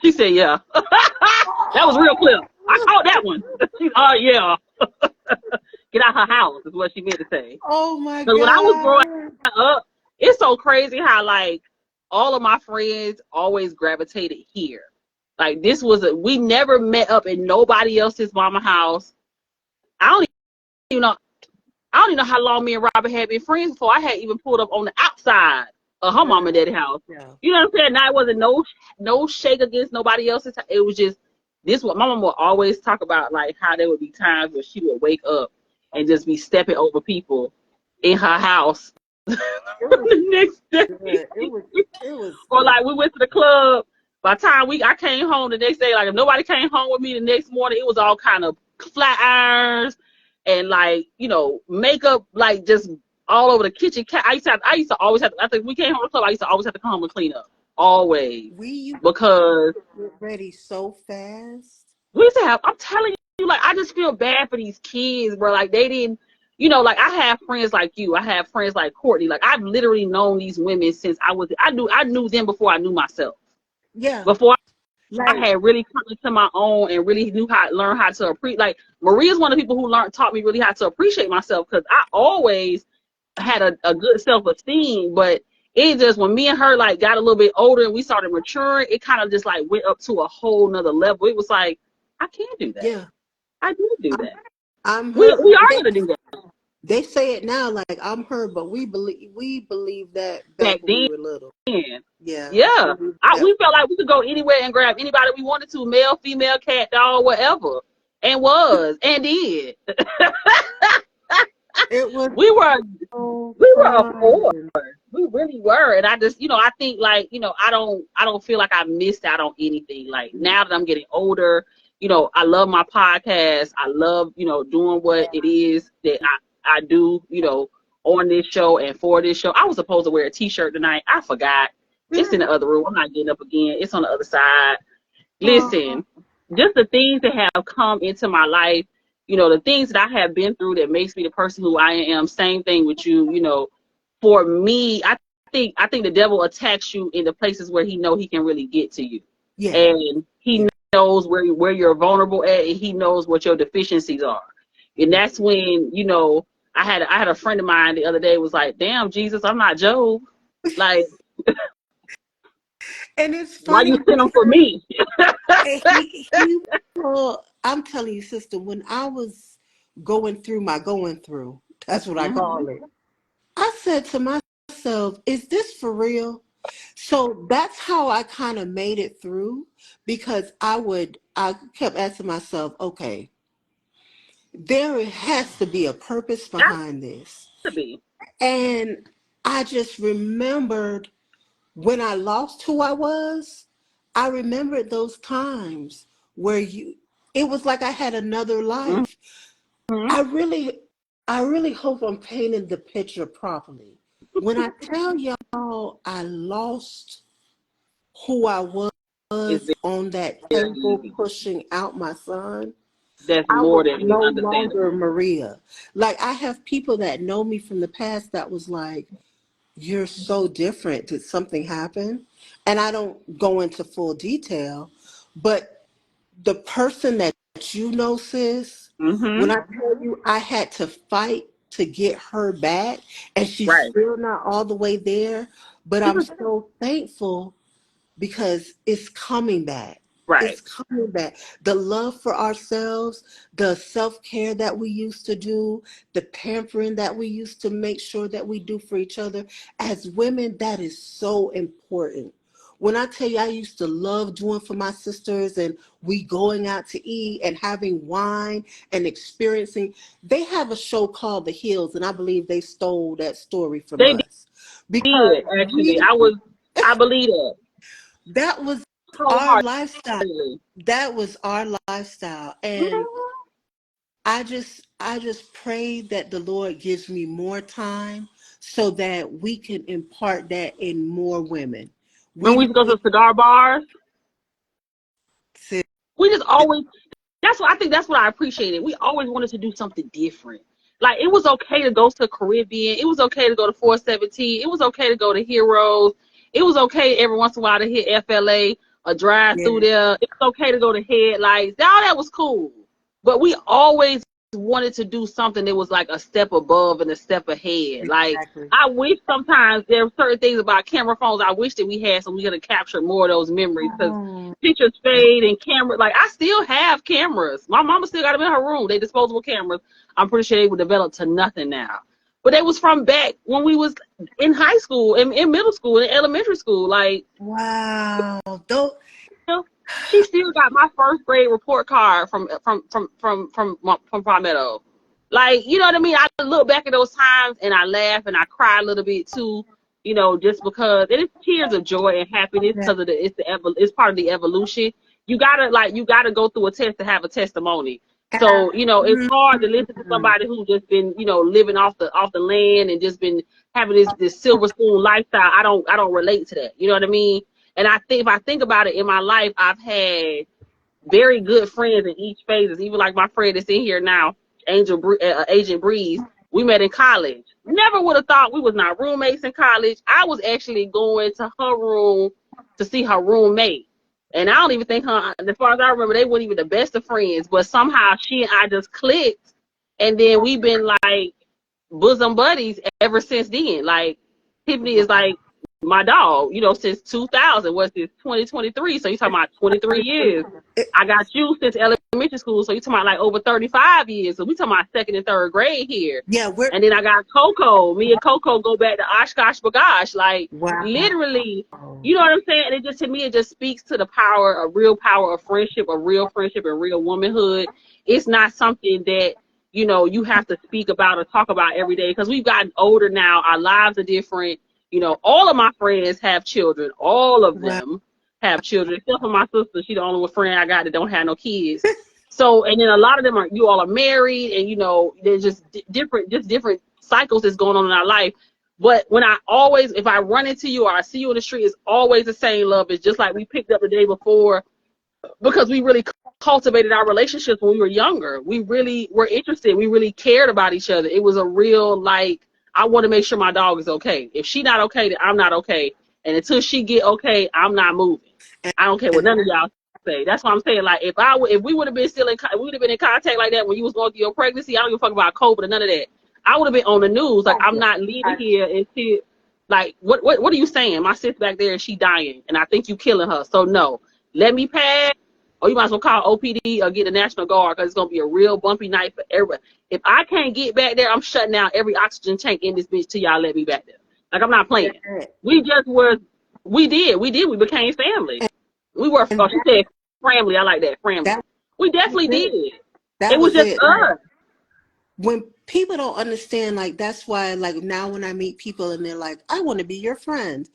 She said, "Yeah." That was real clear. I caught that one. Yeah. Get out her house is what she meant to say. Oh my Because when I was growing God. up, it's so crazy how like all of my friends always gravitated here. Like we never met up in nobody else's mama house. I don't even know. I don't even know how long me and Robert had been friends before I had even pulled up on the outside of her mom and daddy house. Yeah. You know what I'm saying? Now it wasn't no shake against nobody else's. It was just this. What my mom would always talk about, like how there would be times where she would wake up and just be stepping over people in her house the next day. It was Or like we went to the club. By the time I came home the next day, like if nobody came home with me the next morning, it was all kind of flat irons and like makeup like just all over the kitchen. I used to always have. I think we came home from the club. I used to always have to come home and clean up always we used because to get ready so fast. we used to have. I'm telling you, like I just feel bad for these kids, bro. Like they didn't. Like I have friends like you. I have friends like Courtney. Like I've literally known these women since I knew them before I knew myself. Yeah. Before I Like, had really come into my own and really learn how to appreciate. Like Maria's one of the people who taught me really how to appreciate myself because I always had a good self-esteem, but it just, when me and her like got a little bit older and we started maturing, it kind of just like went up to a whole nother level. It was like, I can't do that. Yeah. I do do I'm, that. I'm We her. are gonna do that. They say it now like I'm her, but we believe that Back back when we then, were little. Yeah, we yeah, believe that. we felt like we could go anywhere and grab anybody we wanted to, male, female, cat, dog, whatever, and was and did. It was we were so we were a force. fun. We really were. And I just, I think like, I don't feel like I missed out on anything. Like now that I'm getting older, I love my podcast. I love, doing what it is that I do, on this show and for this show. I was supposed to wear a t-shirt tonight. I forgot. It's in the other room. I'm not getting up again. It's on the other side. Oh, Listen, just the things that have come into my life, the things that I have been through that makes me the person who I am. Same thing with you, for me, I think the devil attacks you in the places where he can really get to you, yeah, and he yeah. knows where you're vulnerable at, and he knows what your deficiencies are, and that's when I had a friend of mine the other day was like, "Damn, Jesus, I'm not Job. Like, And it's why you funny send him for because me?" he well, I'm telling you, sister, when I was going through my going through, that's what I Hmm. call it. I said to myself, is this for real? So that's how I kind of made it through because I kept asking myself, okay, there has to be a purpose Got behind this. to be. And I just remembered when I lost who I was, I remembered those times where it was like I had another life. Hmm. I really, I really hope I'm painting the picture properly. When I tell y'all I lost who I was It's on that very table easy. pushing out my son, That's I was more than no longer understandable. Maria. Like I have people that know me from the past that was like, you're so different. Did something happen? And I don't go into full detail, but the person that you know, sis, when Hmm. I tell you I had to fight to get her back, and she's Right. still not all the way there, but I'm so thankful because it's coming back. Right. It's coming back. The love for ourselves, the self care that we used to do, the pampering that we used to make sure that we do for each other. As women, that is so important. When I tell you, I used to love doing for my sisters and we going out to eat and having wine and experiencing. They have a show called The Hills, and I believe they stole that story from They us because did, actually. we, I believe that that was our lifestyle. wholeheartedly. That was our lifestyle. And Mhm. I just pray that the Lord gives me more time so that we can impart that in more women. When We we used to go need to cigar bars, to we just always, that's what I appreciated. We always wanted to do something different. Like, it was okay to go to Caribbean. It was okay to go to 417. It was okay to go to Heroes. It was okay every once in a while to hit FLA or drive through yeah, there. It was okay to go to Headlights. All that was cool. But we always wanted to do something that was like a step above and a step ahead. Like, exactly. I wish sometimes there were certain things about camera phones I wish that we had so we could have captured more of those memories. Because Oh, pictures fade and camera, like, I still have cameras. My mama still got them in her room. They disposable cameras. I'm pretty sure they were developed to nothing now. But they was from back when we was in high school, in middle school, in elementary school. Like, wow. Though, she still got my first grade report card from Palmetto. Like, you know what I mean? I look back at those times and I laugh and I cry a little bit too, just because, and it's tears of joy and happiness yeah. because it's part of the evolution. You gotta go through a test to have a testimony. So, it's hard to listen to Mhm. somebody who's just been, living off the land and just been having this silver spoon lifestyle. I don't relate to that. You know what I mean? And if I think about it in my life, I've had very good friends in each phases. Even like my friend that's in here now, Agent Breeze. We met in college. Never would have thought we was not roommates in college. I was actually going to her room to see her roommate. And I don't even think her, as far as I remember, they weren't even the best of friends. But somehow she and I just clicked. And then we've been like bosom buddies ever since then. Like, Tiffany is Wow. like my dog, you know, since 2000. What's this, 2023? So you talking about 23 years. I got you since elementary school, so you talking about like over 35 years. So we talking about second and third grade here. Yeah, we're And then I got Coco. Me and Coco go back to Oshkosh Bagosh. Like wow. literally, you know what I'm saying? And it just, to me, it just speaks to the power, a real power of friendship, a real friendship and real womanhood. It's not something that, you know, you have to speak about or talk about every day, because we've gotten older now. Our lives are different. You know, all of my friends have children. All of Right. them have children, except for my sister. She's the only one friend I got that don't have no kids. So, and then a lot of them are, you all are married, and you know, there's just different cycles that's going on in our life. But when I always, if I run into you or I see you in the street, it's always the same love. It's just like we picked up the day before, because we really cultivated our relationships when we were younger. We really were interested. We really cared about each other. It was a real, like, I want to make sure my dog is okay. If she not okay, then I'm not okay. And until she get okay, I'm not moving. I don't care what And none of y'all say. That's what I'm saying. Like, if we would have been still we would have been in contact like that when you was going through your pregnancy. I don't give a fuck about COVID or none of that. I would have been on the news. Like, I'm not leaving here until, like, what are you saying? My sis back there and she dying, and I think you killing her. So no, let me pass. Or you might as well call OPD or get the National Guard, because it's going to be a real bumpy night for everybody. If I can't get back there, I'm shutting down every oxygen tank in this bitch till y'all let me back there. Like, I'm not playing. We just were, we became family. We were, and oh, she said family. I like that, family. that We was definitely it. did. It That was was just it. us. When people don't understand, like that's why, like now when I meet people and they're like, I want to be your friend,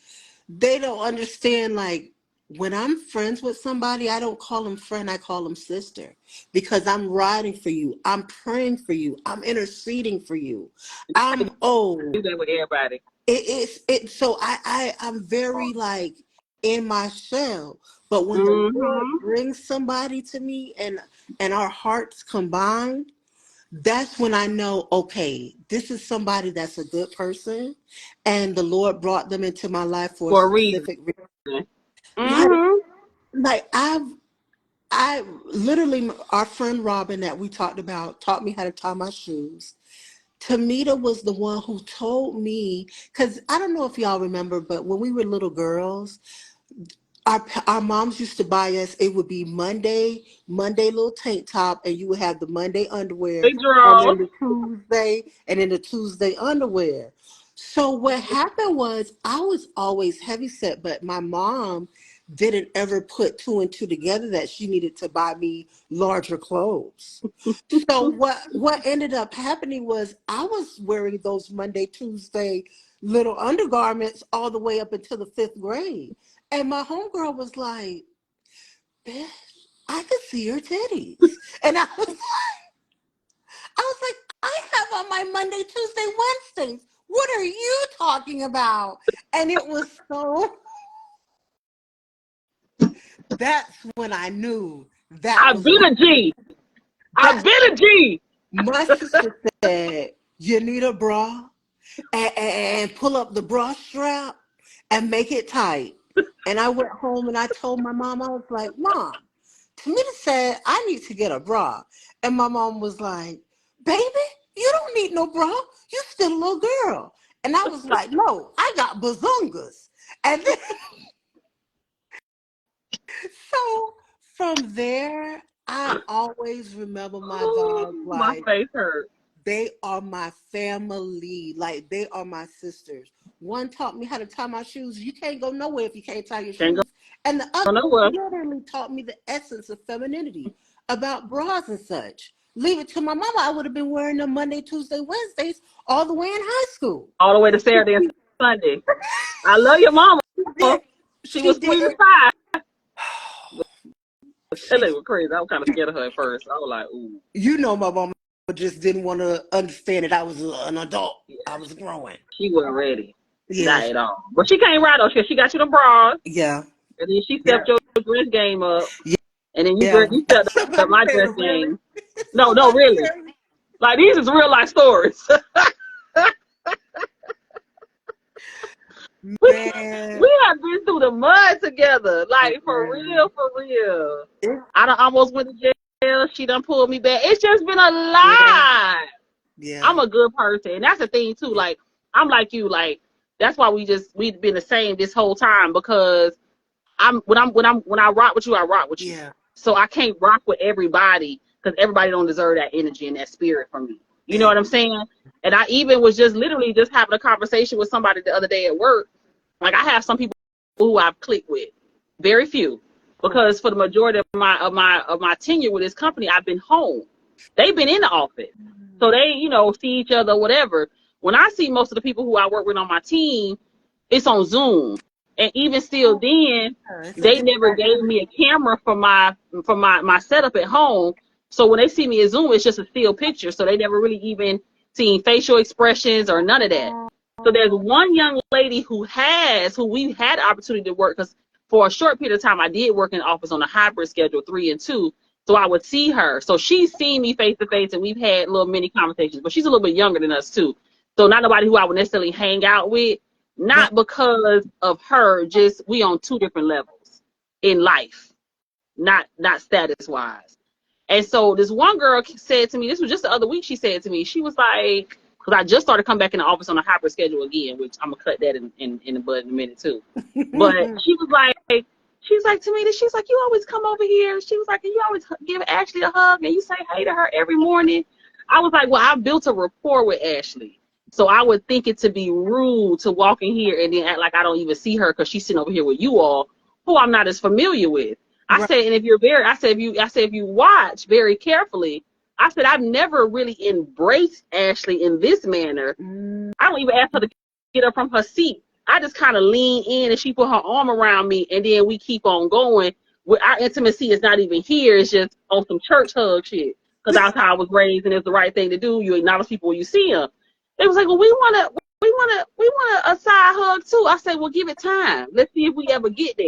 they don't understand, like when I'm friends with somebody, I don't call them friend, I call them sister, because I'm riding for you, I'm praying for you, I'm interceding for you. I'm Do old. that with everybody. So I'm very like in my shell. But when the Lord Mm-hmm. brings somebody to me and our hearts combine, that's when I know, okay, this is somebody that's a good person, and the Lord brought them into my life for a For a reason. specific reason. Like, Mm-hmm. like I literally, our friend Robin that we talked about taught me how to tie my shoes. Tamita was the one who told me, because I don't know if y'all remember, but when we were little girls, our moms used to buy us, it would be Monday little tank top, and you would have the Monday underwear, Big and draws. then the Tuesday, and then the Tuesday underwear. So what happened was I was always heavy set, but my mom didn't ever put two and two together that she needed to buy me larger clothes. So what ended up happening was I was wearing those Monday, Tuesday little undergarments all the way up until the fifth grade. And my homegirl was like, "Bitch, I could see your titties." And I was like, I have on my Monday, Tuesday, Wednesdays. What are you talking about? And it was so, that's when I knew that I've was been what, a G. I've that been a G. my sister said, you need a bra, and pull up the bra strap and make it tight. And I went home and I told my mom, I was like, Mom, Tamita said I need to get a bra. And my mom was like, baby, you don't need no bra. You still a little girl. And I was like, no, I got bazungas. And then, so from there, I always remember my dogs Oh, my like, face hurt. they are my family. Like they are my sisters. One taught me how to tie my shoes. You can't go nowhere if you can't tie your Can't shoes. And the go other nowhere. literally taught me the essence of femininity about bras and such. Leave it to my mama, I would have been wearing them Monday, Tuesday, Wednesdays all the way in high school. All the way to Saturday and Sunday. I love your mama. She did. She She was sweet as did. pie. That She, lady was crazy. I was kind of scared of her at first. I was like, ooh, you know, my mama just didn't want to understand that I was an adult. yeah, I was growing. she wasn't ready. Yeah, Not at all. But she came right on. She got you the bras, yeah, and then she yeah, stepped your dress game up, yeah. and then Yeah. you stepped up Somebody my said, dress really? game. No, no, Somebody really. said, Like, these is real life stories. we man, we have been through the mud together. Like, for real, man. for real. It, I done almost went to jail. She done pulled me back. It's just been a yeah, lot. yeah, I'm a good person. And that's the thing too. Like, I'm like you, like, That's why we've been the same this whole time, because when I rock with you, I rock with you. Yeah. So I can't rock with everybody, because everybody don't deserve that energy and that spirit from me. You know what I'm saying? And I even was just literally just having a conversation with somebody the other day at work. Like, I have some people who I've clicked with, very few, because for the majority of my tenure with this company, I've been home. They've been in the office, so they see each other, whatever. When I see most of the people who I work with on my team, it's on Zoom, and even still, then they never gave me a camera for my setup at home. So when they see me at Zoom, it's just a still picture. So they never really even seen facial expressions or none of that. So there's one young lady who we had the opportunity to work, because for a short period of time I did work in the office on a hybrid schedule, 3 and 2. So I would see her. So she's seen me face to face, and we've had little mini conversations. But she's a little bit younger than us too. So not nobody who I would necessarily hang out with. Not because of her, just we on 2 different levels in life, not status wise. And so this one girl said to me, this was just the other week, she said to me, she was like, because I just started coming back in the office on a hybrid schedule again, which I'm gonna cut that in the bud in a minute too. But she's like to me, she's like, you always come over here. She was like, and you always give Ashley a hug and you say hey to her every morning. I was like, well, I built a rapport with Ashley. So I would think it to be rude to walk in here and then act like I don't even see her because she's sitting over here with you all, who I'm not as familiar with. I said, and if you watch very carefully, I said, I've never really embraced Ashley in this manner. I don't even ask her to get up from her seat. I just kind of lean in and she put her arm around me, and then we keep on going. Our intimacy is not even here. It's just on some church hug shit. Because that's how I was raised, and it's the right thing to do. You acknowledge people when you see them. They was like, well, we want a side hug too. I said, well, give it time. Let's see if we ever get there.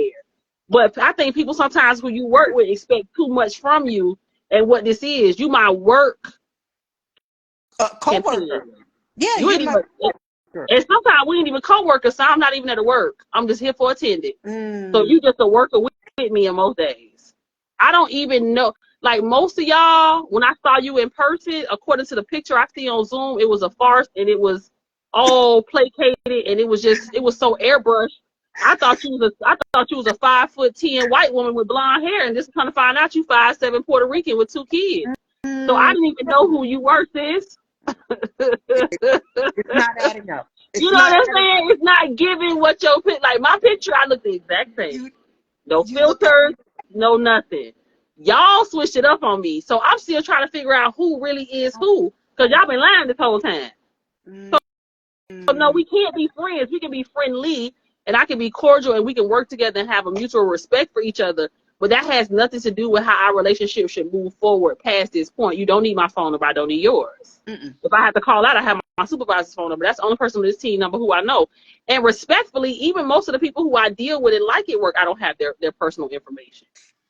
But I think people sometimes who you work with expect too much from you. And what this is, you might work co-worker. Yeah, you ain't even. And sometimes we ain't even co-workers, so I'm not even at a work. I'm just here for attendance. So you just a worker with me in most days. I don't even know. Like most of y'all, when I saw you in person, according to the picture I see on Zoom, it was a farce and it was all placated and it was so airbrushed. I thought you was a 5'10" white woman with blonde hair, and just kind of find out you 5'7" Puerto Rican with 2 kids. So I didn't even know who you were, sis. It's not adding up. You know what I'm saying? It's not giving what your like my picture. I look the exact same. No filters, no nothing. Y'all switched it up on me, so I'm still trying to figure out who really is who, because y'all been lying this whole time. So no, we can't be friends. We can be friendly, and I can be cordial, and we can work together and have a mutual respect for each other. But that has nothing to do with how our relationship should move forward past this point. You don't need my phone number. I don't need yours. If I have to call out, I have my supervisor's phone number. That's the only person on this team number who I know. And respectfully, even most of the people who I deal with and like at work, I don't have their personal information.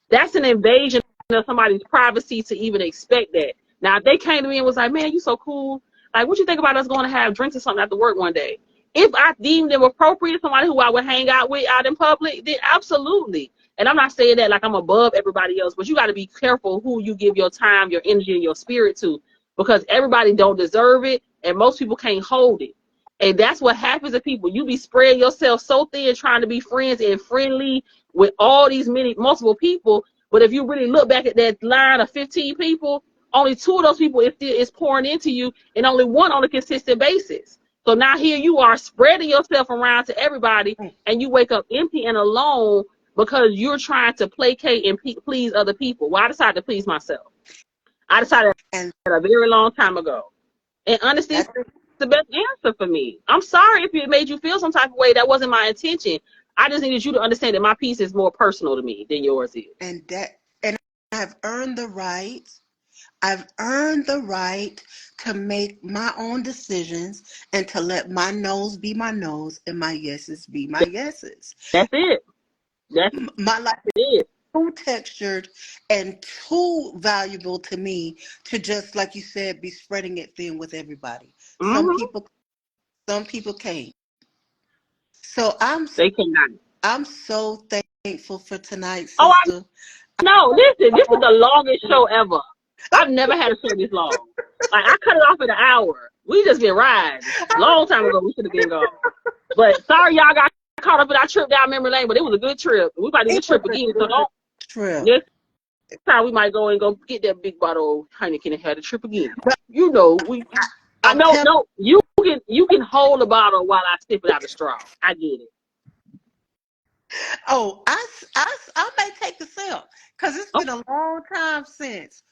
That's an invasion of somebody's privacy to even expect that. Now, if they came to me and was like, man, you so cool. Like, what you think about us going to have drinks or something after work one day? If I deemed them appropriate, somebody who I would hang out with out in public, then absolutely. And I'm not saying that like I'm above everybody else, but you got to be careful who you give your time, your energy, and your spirit to, because everybody don't deserve it, and most people can't hold it. And that's what happens to people. You be spreading yourself so thin trying to be friends and friendly with all these multiple people, but if you really look back at that line of 15 people, only 2 of those people is pouring into you, and only 1 on a consistent basis. So now here you are spreading yourself around to everybody, and you wake up empty and alone because you're trying to placate and please other people. Well, I decided to please myself. I decided a very long time ago. And honestly, it's the best answer for me. I'm sorry if it made you feel some type of way. That wasn't my intention. I just needed you to understand that my peace is more personal to me than yours is. And I've earned the right. I've earned the right to make my own decisions and to let my no's be my no's and my yeses be my yeses. That's it. My life is too textured and too valuable to me to just, like you said, be spreading it thin with everybody. Some people can't. So they cannot. I'm so thankful for tonight, sister. Oh, no, listen, this is the longest show ever. I've never had a show this long. Like, I cut it off in an hour. We just been riding. Long time ago, we should have been gone. But sorry, y'all got caught up in our trip down memory lane, but it was a good trip. We about to do It this was trip a again. So good don't trip. next time we might go and go get that big bottle of Heineken and have the trip again. But You know, I I'm know telling no you can hold the bottle while I sip it out the straw. I get it. oh, I may take a sip because it's Oh, been a long time since.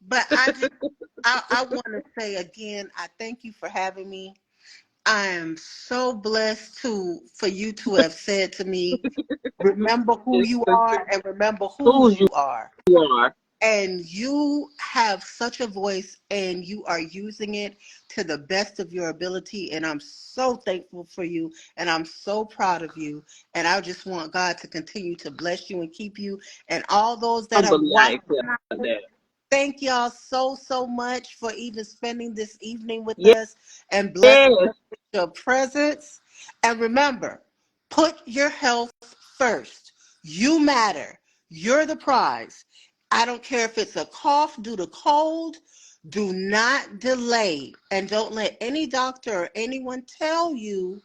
But I want to say again, I thank you for having me. I am so blessed for you to have said to me, remember who it's you the are and remember whose who you are. you are. And you have such a voice and you are using it to the best of your ability. And I'm so thankful for you and I'm so proud of you. And I just want God to continue to bless you and keep you and all those that have Humbly, I watched. accept that. Thank y'all so much for even spending this evening with Yes, us and blessing us with your presence. And remember, put your health first. You matter. You're the prize. I don't care if it's a cough due to cold. Do not delay and don't let any doctor or anyone tell you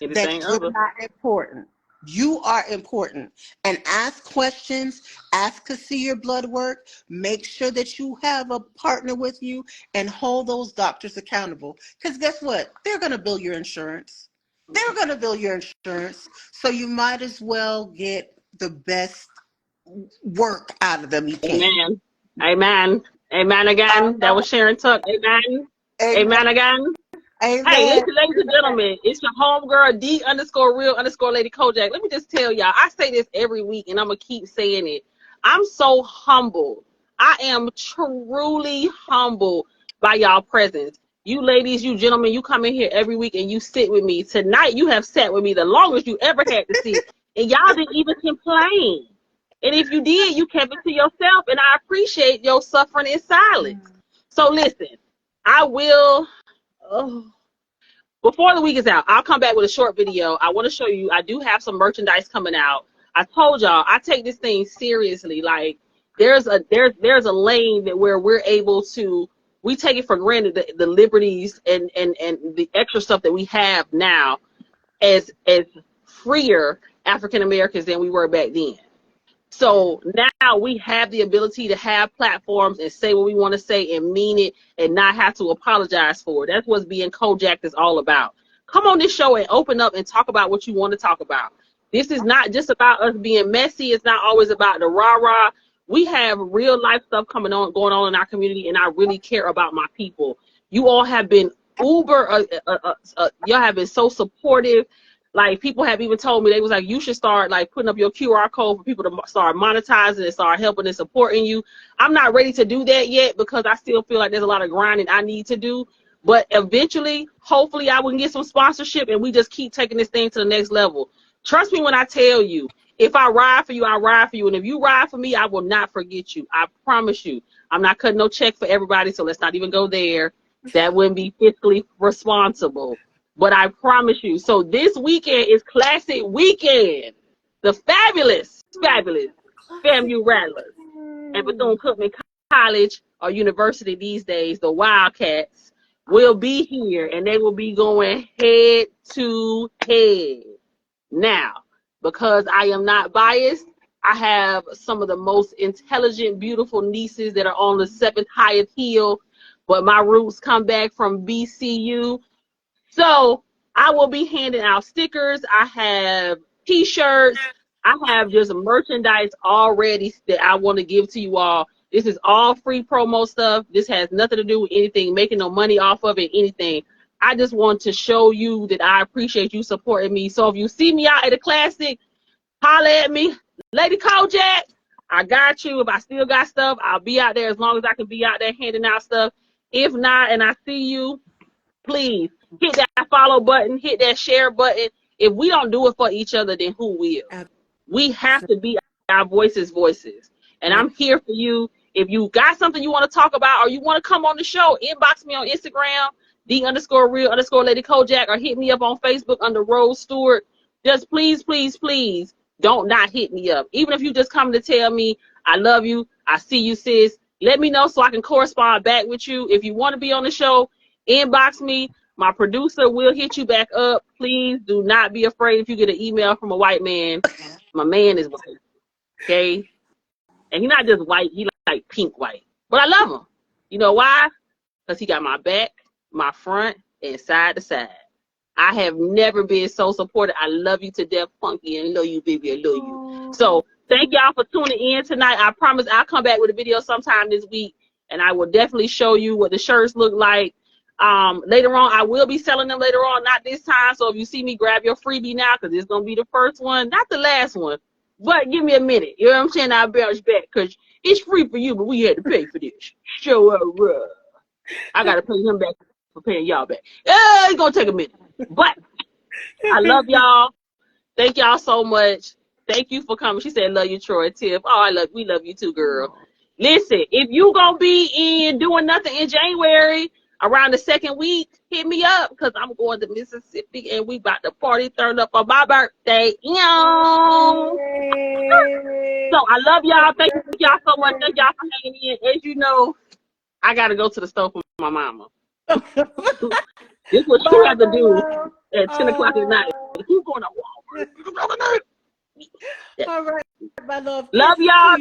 that anything you're other. not important. You are important. And ask questions, ask to see your blood work, make sure that you have a partner with you, and hold those doctors accountable. Because guess what? They're going to bill your insurance. They're going to bill your insurance. So you might as well get the best work out of them you can. Amen. Amen. Amen again. That was Sharon Tuck. Amen. Amen. Amen again. Hey, Amen. listen, ladies and gentlemen, it's your homegirl, D_real_lady Kojak. Let me just tell y'all, I say this every week and I'm going to keep saying it. I'm so humbled. I am truly humbled by y'all presence. You ladies, you gentlemen, you come in here every week and you sit with me. Tonight, you have sat with me the longest you ever had to sit. And y'all didn't even complain. And if you did, you kept it to yourself. And I appreciate your suffering in silence. So listen, I will. Oh, before the week is out, I'll come back with a short video. I want to show you, I do have some merchandise coming out. I told y'all, I take this thing seriously. Like there's a lane that where we're able to, we take it for granted the liberties and the extra stuff that we have now as freer African Americans than we were back then. So now we have the ability to have platforms and say what we want to say and mean it and not have to apologize for it. That's what being Kojak is all about. Come on this show and open up and talk about what you want to talk about. This is not just about us being messy. It's not always about the rah-rah. We have real life stuff going on in our community, and I really care about my people. You all have been y'all have been so supportive. Like people have even told me, they was like, you should start like putting up your QR code for people to start monetizing and start helping and supporting you. I'm not ready to do that yet because I still feel like there's a lot of grinding I need to do. But eventually, hopefully I will get some sponsorship and we just keep taking this thing to the next level. Trust me when I tell you, if I ride for you, I ride for you. And if you ride for me, I will not forget you. I promise you. I'm not cutting no check for everybody, so let's not even go there. That wouldn't be fiscally responsible. But I promise you. So this weekend is Classic Weekend. The fabulous FAMU Rattlers and Bethune-Cookman College or university these days, the Wildcats, will be here and they will be going head to head. Now, because I am not biased, I have some of the most intelligent, beautiful nieces that are on the 7th highest hill, but my roots come back from BCU. So I will be handing out stickers. I have t-shirts. I have just merchandise already that I want to give to you all. This is all free promo stuff. This has nothing to do with anything, making no money off of it, anything. I just want to show you that I appreciate you supporting me. So if you see me out at a classic, holler at me. Lady Kojak, I got you. If I still got stuff, I'll be out there as long as I can be out there handing out stuff. If not, and I see you, please hit that follow button, hit that share button. If we don't do it for each other, then who will? We have to be our voices. And I'm here for you. If you got something you want to talk about or you want to come on the show, inbox me on Instagram, D_real_lady Kojak, or hit me up on Facebook under Rose Stewart. Just please don't not hit me up. Even if you just come to tell me I love you, I see you, sis. Let me know so I can correspond back with you. If you want to be on the show, inbox me. My producer will hit you back up. Please do not be afraid if you get an email from a white man. My man is white, okay? And he's not just white, he like pink white. But I love him. You know why? Because he got my back, my front, and side to side. I have never been so supported. I love you to death, Funky, and love you, baby. I love you. So thank y'all for tuning in tonight. I promise I'll come back with a video sometime this week, and I will definitely show you what the shirts look like. Later on, I will be selling them later on, not this time. So if you see me, grab your freebie now, because it's going to be the first one, not the last one. But give me a minute. You know what I'm saying? I'll bounce back, because it's free for you, but we had to pay for this. Show up. I got to pay him back for paying y'all back. It's going to take a minute. But I love y'all. Thank y'all so much. Thank you for coming. She said, love you, Troy, Tiff. Oh, we love you too, girl. Listen, if you gonna be in doing nothing in January around the second week, hit me up, because I'm going to Mississippi and we about to party turn up on my birthday. So I love y'all. Thank y'all so much. Thank y'all for hanging in. As you know, I gotta go to the store for my mama. This is what you have to do at 10 o'clock at night. Who's going to Walmart? All right, my love. Love y'all.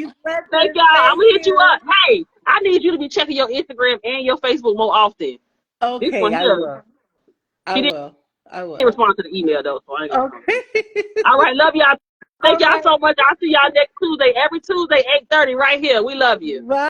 Thank y'all. I'm going to hit you up. Hey, I need you to be checking your Instagram and your Facebook more often. Okay, this one I here, will. I will. Didn't respond to the email, though. So I ain't gonna Okay. All right, love y'all. Thank y'all so much. I'll see y'all next Tuesday. Every Tuesday, 8:30 right here. We love you. Bye.